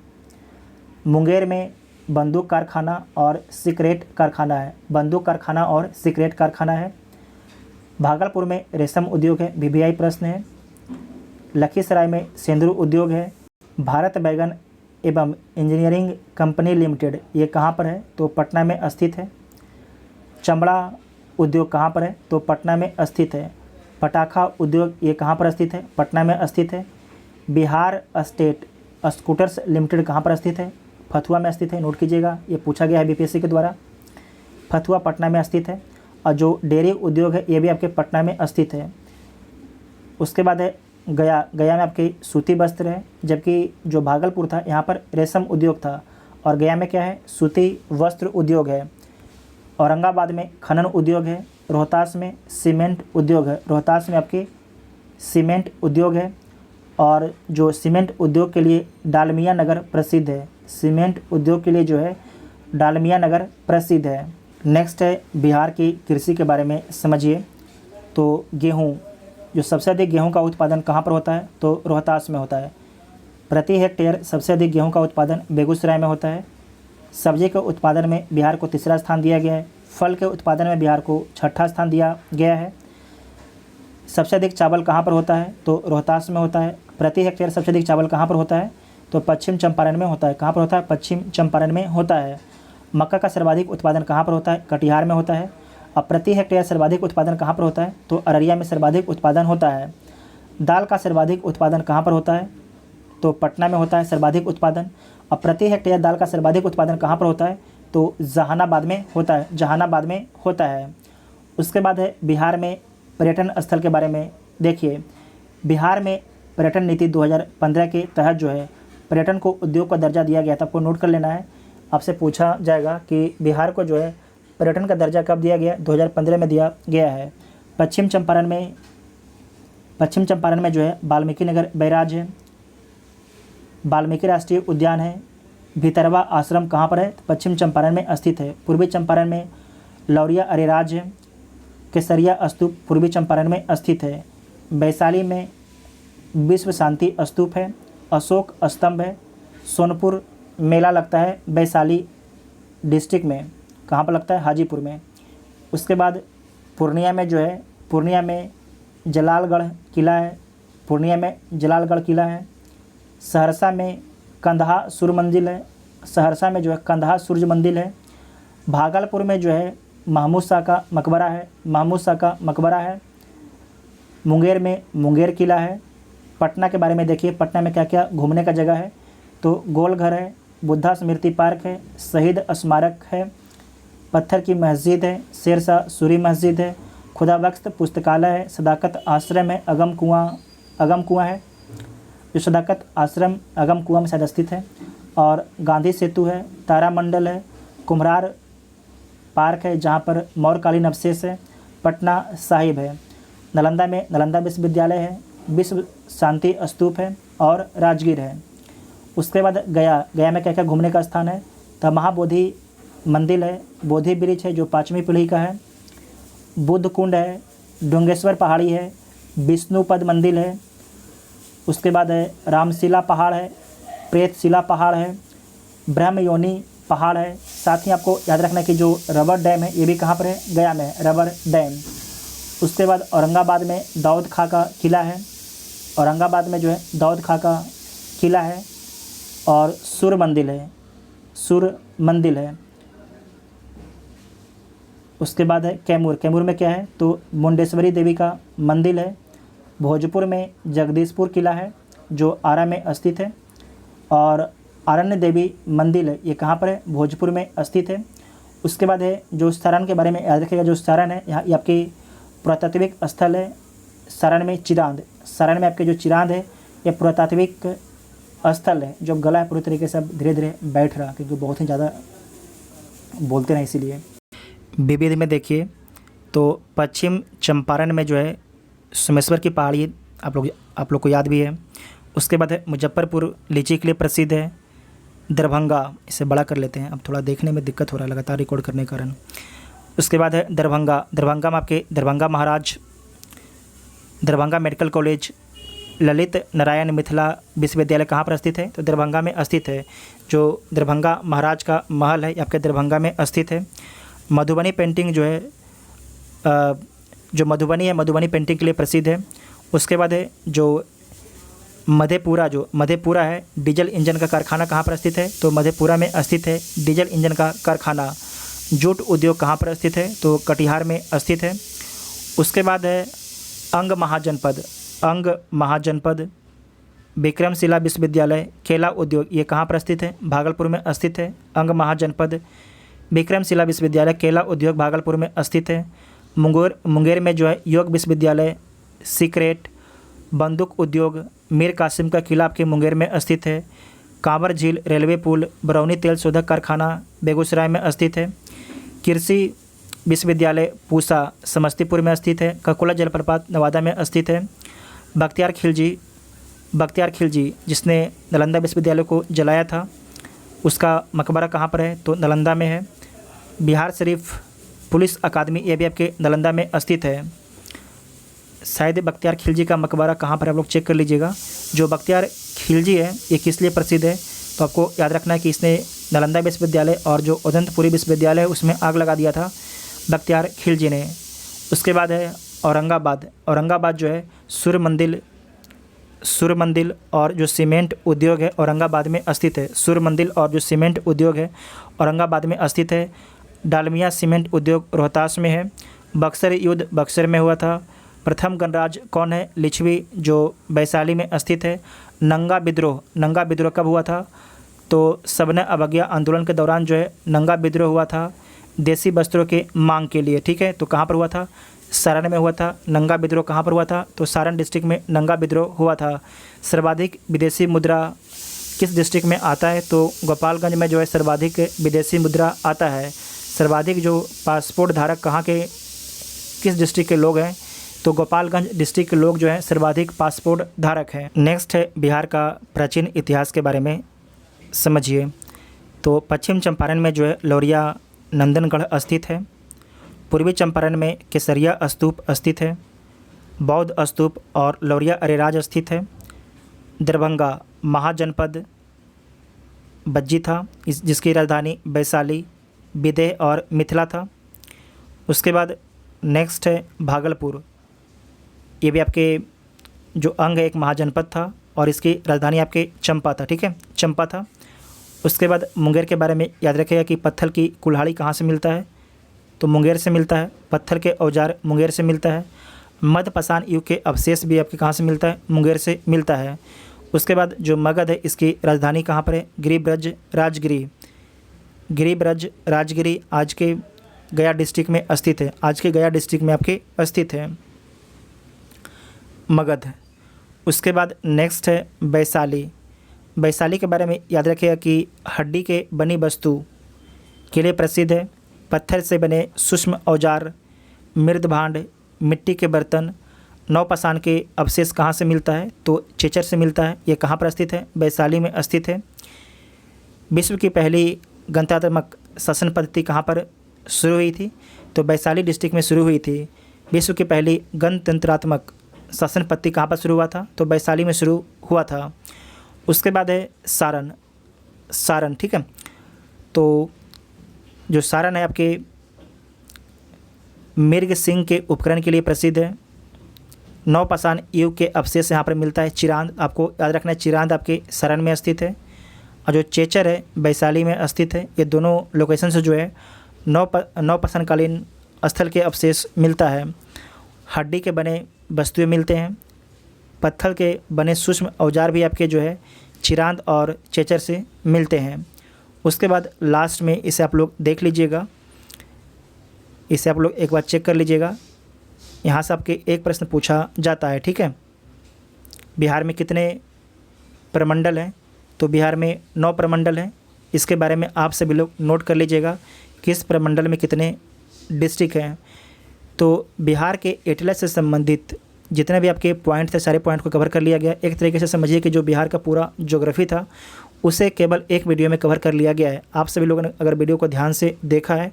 मुंगेर में बंदूक कारखाना और सिगरेट कारखाना है, बंदूक कारखाना और सिगरेट कारखाना है। भागलपुर में रेशम उद्योग है, वीवीआई प्रश्न है। लखीसराय में सेंदूर उद्योग है। भारत बैगन एवं इंजीनियरिंग कंपनी लिमिटेड ये कहाँ पर है, तो पटना में स्थित है। चमड़ा उद्योग कहाँ पर है, तो पटना में स्थित है। पटाखा उद्योग ये कहाँ पर स्थित है, पटना में स्थित है। बिहार स्टेट स्कूटर्स लिमिटेड कहाँ पर स्थित है, फतुहा में स्थित है। नोट कीजिएगा, ये पूछा गया है बीपीएससी के द्वारा। फतुहा पटना में स्थित है। और जो डेयरी उद्योग है ये भी आपके पटना में स्थित है। उसके बाद है गया, गया में आपके सूती वस्त्र है, जबकि जो भागलपुर था यहाँ पर रेशम उद्योग था और गया में क्या है, सूती वस्त्र उद्योग है। औरंगाबाद में खनन उद्योग है। रोहतास में सीमेंट उद्योग है, रोहतास में आपके सीमेंट उद्योग है। और जो सीमेंट उद्योग के लिए डालमिया नगर प्रसिद्ध है, सीमेंट उद्योग के लिए जो है डालमिया नगर प्रसिद्ध है। नेक्स्ट है बिहार की कृषि के बारे में समझिए। तो गेहूँ, जो सबसे अधिक गेहूं का उत्पादन कहाँ पर होता है, तो रोहतास में होता है। प्रति हेक्टेयर सबसे अधिक गेहूं का उत्पादन बेगूसराय में होता है। सब्जी के उत्पादन में बिहार को तीसरा स्थान दिया गया है। फल के उत्पादन में बिहार को छठा स्थान दिया गया है। सबसे अधिक चावल कहाँ पर होता है, तो रोहतास में होता है। प्रति हेक्टेयर सबसे अधिक चावल कहाँ पर होता है, तो पश्चिम चंपारण में होता है। कहाँ पर होता है, पश्चिम चंपारण में होता है। मक्का का सर्वाधिक उत्पादन कहाँ पर होता है, कटिहार में होता है। अब प्रति हेक्टेयर सर्वाधिक उत्पादन कहाँ पर होता है, तो अररिया में सर्वाधिक उत्पादन होता है। दाल का सर्वाधिक उत्पादन कहाँ पर होता है, तो पटना में होता है सर्वाधिक उत्पादन। अब प्रति हेक्टेयर दाल का सर्वाधिक उत्पादन कहाँ पर होता है, तो जहानाबाद में होता है, जहानाबाद में होता है। उसके बाद है बिहार में पर्यटन स्थल के बारे में देखिए। बिहार में पर्यटन नीति 2015 के तहत जो है पर्यटन को उद्योग का दर्जा दिया गया था। आपको नोट कर लेना है, आपसे पूछा जाएगा कि बिहार को जो है पर्यटन का दर्जा कब दिया गया, 2015 में दिया गया है। पश्चिम चंपारण में जो है वाल्मीकि नगर बैराज है। वाल्मीकि राष्ट्रीय उद्यान है। भितरवा आश्रम कहाँ पर है, पश्चिम चंपारण में स्थित है। पूर्वी चंपारण में लौरिया अरेराज है। केसरिया स्तूप पूर्वी चंपारण में स्थित है। वैशाली में विश्व शांति स्तूप है। अशोक स्तंभ है। सोनपुर मेला लगता है वैशाली डिस्ट्रिक्ट में, कहाँ पर लगता है, हाजीपुर में। उसके बाद पूर्णिया में जो है, पूर्णिया में जलालगढ़ किला है, पूर्णिया में जलालगढ़ किला है। सहरसा में कंदहा सूर्य मंदिर है, सहरसा में जो है कंदहा सूर्य मंदिर है। भागलपुर में जो है महमूद शाह का मकबरा है, महमूद शाह का मकबरा है। मुंगेर में मुंगेर किला है। पटना के बारे में देखिए, पटना में क्या क्या घूमने का जगह है, तो गोलघर है, बुद्धा स्मृति पार्क है, शहीद स्मारक है, पत्थर की मस्जिद है, शेरशाह सूरी मस्जिद है, खुदाबख्श पुस्तकालय है, सदाकत आश्रम है, अगम कुआं है, जो सदाकत आश्रम अगम कुआं में शायद स्थित है, और गांधी सेतु है, तारामंडल है, कुम्हरार पार्क है जहाँ पर मौर्यकालीन अवशेष है, पटना साहिब है। नालंदा में नालंदा विश्वविद्यालय है, विश्व शांति स्तूप है और राजगीर है। उसके बाद गया में क्या क्या घूमने का स्थान है, तो महाबोधि मंदिर है, बोधि वृक्ष है जो 5वीं पीढ़ी का है, बुद्ध कुंड है, डोंगेश्वर पहाड़ी है, विष्णुपद मंदिर है। उसके बाद है रामशिला पहाड़ है, प्रेतशिला पहाड़ है, ब्रह्मयोनी पहाड़ है। साथ ही आपको याद रखना कि जो रबर डैम है ये भी कहाँ पर है, गया में है, रबर डैम। उसके बाद औरंगाबाद में दाऊद खां का किला है, औरंगाबाद में जो है दाऊद खां का किला है और सूर्य मंदिर है, सूर्य मंदिर है। उसके बाद है कैमूर में क्या है, तो मुंडेश्वरी देवी का मंदिर है। भोजपुर में जगदीशपुर किला है जो आरा में स्थित है और आरण्य देवी मंदिर है, ये कहाँ पर है, भोजपुर में स्थित है। उसके बाद है जो सारण के बारे में याद रखिएगा, जो सारण है यहाँ ये आपकी पुरातात्विक स्थल है। सारण में चिरांद, सारण में आपके जो चिरांद है ये पुरातात्विक स्थल है। जो गला है पूरी तरीके से अब धीरे धीरे बैठ रहा, क्योंकि बहुत ही ज़्यादा बोलते हैं इसीलिए। विविध में देखिए तो पश्चिम चंपारण में जो है सोमेश्वर की पहाड़ी आप लोग को याद भी है। उसके बाद है मुजफ्फरपुर लीची के लिए प्रसिद्ध है। दरभंगा, इसे बड़ा कर लेते हैं, अब थोड़ा देखने में दिक्कत हो रहा है लगातार रिकॉर्ड करने के कारण। उसके बाद है दरभंगा में आपके दरभंगा महाराज, दरभंगा मेडिकल कॉलेज, ललित नारायण मिथिला विश्वविद्यालय कहाँ पर स्थित है, तो दरभंगा में स्थित है। जो दरभंगा महाराज का महल है आपके दरभंगा में स्थित है। मधुबनी पेंटिंग जो है जो मधुबनी है, मधुबनी पेंटिंग के लिए प्रसिद्ध है। उसके बाद है जो मधेपुरा है, डीजल इंजन का कारखाना कहाँ पर स्थित है, तो मधेपुरा में स्थित है डीजल इंजन का कारखाना। जूट उद्योग कहाँ पर स्थित है, तो कटिहार में स्थित है। उसके बाद है अंग महाजनपद विक्रमशिला विश्वविद्यालय केला उद्योग, ये कहाँ पर स्थित है, भागलपुर में स्थित है। अंग महाजनपद विक्रमशिला विश्वविद्यालय केला उद्योग भागलपुर में स्थित है। मुंगेर में जो है योग विश्वविद्यालय, सीक्रेट बंदूक उद्योग, मीर कासिम का किला आपके मुंगेर में स्थित है। कांवर झील रेलवे पुल, बरौनी तेल शोधक कारखाना बेगूसराय में स्थित है। कृषि विश्वविद्यालय पूसा समस्तीपुर में स्थित है। ककोला जलप्रपात नवादा में स्थित है। बख्तियार खिलजी जिसने नालंदा विश्वविद्यालय को जलाया था, उसका मकबरा कहाँ पर है, तो नालंदा में है। बिहार शरीफ पुलिस अकादमी, ये भी आपके नालंदा में स्थित है। शायद बख्तियार खिलजी का मकबरा कहाँ पर, आप लोग चेक कर लीजिएगा। जो बख्तियार खिलजी है ये किस लिए प्रसिद्ध है, तो आपको याद रखना है कि इसने नालंदा विश्वविद्यालय और जो उदंतपुरी विश्वविद्यालय है उसमें आग लगा दिया था बख्तियार खिलजी ने। उसके बाद है औरंगाबाद जो है सूर्य मंदिर और जो सीमेंट उद्योग है औरंगाबाद में स्थित है। सूर्य मंदिर और जो सीमेंट उद्योग है औरंगाबाद में स्थित है। डालमिया सीमेंट उद्योग रोहतास में है। बक्सर युद्ध बक्सर में हुआ था। प्रथम गणराज्य कौन है, लिच्छवी, जो वैशाली में स्थित है। नंगा विद्रोह कब हुआ था, तो सविनय अवज्ञा आंदोलन के दौरान जो है नंगा विद्रोह हुआ था देसी वस्त्रों के मांग के लिए, ठीक है। तो कहाँ पर हुआ था, सारण में हुआ था। नंगा विद्रोह कहाँ पर हुआ था, तो सारण डिस्ट्रिक्ट में नंगा विद्रोह हुआ था। सर्वाधिक विदेशी मुद्रा किस डिस्ट्रिक्ट में आता है, तो गोपालगंज में जो है सर्वाधिक विदेशी मुद्रा आता है। सर्वाधिक जो पासपोर्ट धारक कहाँ के किस डिस्ट्रिक्ट के लोग हैं, तो गोपालगंज डिस्ट्रिक्ट के लोग जो हैं सर्वाधिक पासपोर्ट धारक हैं। नेक्स्ट है बिहार का प्राचीन इतिहास के बारे में समझिए। तो पश्चिम चंपारण में जो है लौरिया नंदनगढ़ स्थित है। पूर्वी चंपारण में केसरिया स्तूप स्थित है। बौद्ध स्तूप और लौरिया अरेराज स्थित है। दरभंगा महाजनपद बज्जी था, जिसकी राजधानी वैशाली, विदेह और मिथिला था। उसके बाद नेक्स्ट है भागलपुर, ये भी आपके जो अंग है एक महाजनपद था और इसकी राजधानी आपके चंपा था, ठीक है, चंपा था। उसके बाद मुंगेर के बारे में याद रखिएगा कि पत्थर की कुल्हाड़ी कहाँ से मिलता है, तो मुंगेर से मिलता है। पत्थर के औजार मुंगेर से मिलता है। मध्य पाषाण युग के अवशेष भी आपके कहाँ से मिलता है, मुंगेर से मिलता है। उसके बाद जो मगध है इसकी राजधानी कहाँ पर है, गिरिब्रज राजगिरी आज के गया डिस्ट्रिक्ट में स्थित है। आज के गया डिस्ट्रिक्ट में आपके स्थित है मगध। उसके बाद नेक्स्ट है वैशाली के बारे में याद रखिएगा कि हड्डी के बनी वस्तु के लिए प्रसिद्ध है। पत्थर से बने सूक्ष्म औजार, मृद भांड, मिट्टी के बर्तन, नवपाषाण के अवशेष कहाँ से मिलता है? तो चेचर से मिलता है। ये कहाँ पर स्थित है? वैशाली में स्थित है। विश्व की पहली गणतंत्रात्मक शासन पद्धति कहाँ पर शुरू हुई थी? तो वैशाली डिस्ट्रिक्ट में शुरू हुई थी। विश्व की पहली गणतंत्रात्मक शासन पद्धति कहाँ पर शुरू हुआ था? तो वैशाली में शुरू हुआ था। उसके बाद है सारण, ठीक है। तो जो सारण है आपके मृग सिंह के उपकरण के लिए प्रसिद्ध है। नवपाषाण युग के अवशेष यहाँ पर मिलता है। चिरांद, आपको याद रखना है, चिरांद आपके सारण में स्थित है। और जो चेचर है वैशाली में स्थित है। ये दोनों लोकेशन से जो है नवपाषाणकालीन स्थल के अवशेष मिलता है। हड्डी के बने वस्तुएं मिलते हैं। पत्थर के बने सूक्ष्म औजार भी आपके जो है चिरांद और चेचर से मिलते हैं। उसके बाद लास्ट में इसे आप लोग देख लीजिएगा, इसे आप लोग एक बार चेक कर लीजिएगा। यहाँ से आपके एक प्रश्न पूछा जाता है, ठीक है। बिहार में कितने प्रमंडल हैं? तो बिहार में 9 प्रमंडल हैं। इसके बारे में आप सभी लोग नोट कर लीजिएगा, किस प्रमंडल में कितने डिस्ट्रिक्ट हैं। तो बिहार के एटलस से संबंधित जितने भी आपके पॉइंट थे, सारे पॉइंट को कवर कर लिया गया। एक तरीके से समझिए कि जो बिहार का पूरा ज्योग्राफी था उसे केवल एक वीडियो में कवर कर लिया गया है। आप सभी लोगों ने अगर वीडियो को ध्यान से देखा है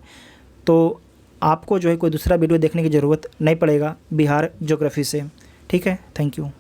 तो आपको जो है कोई दूसरा वीडियो देखने की ज़रूरत नहीं पड़ेगा बिहार ज्योग्राफी से, ठीक है। Thank you.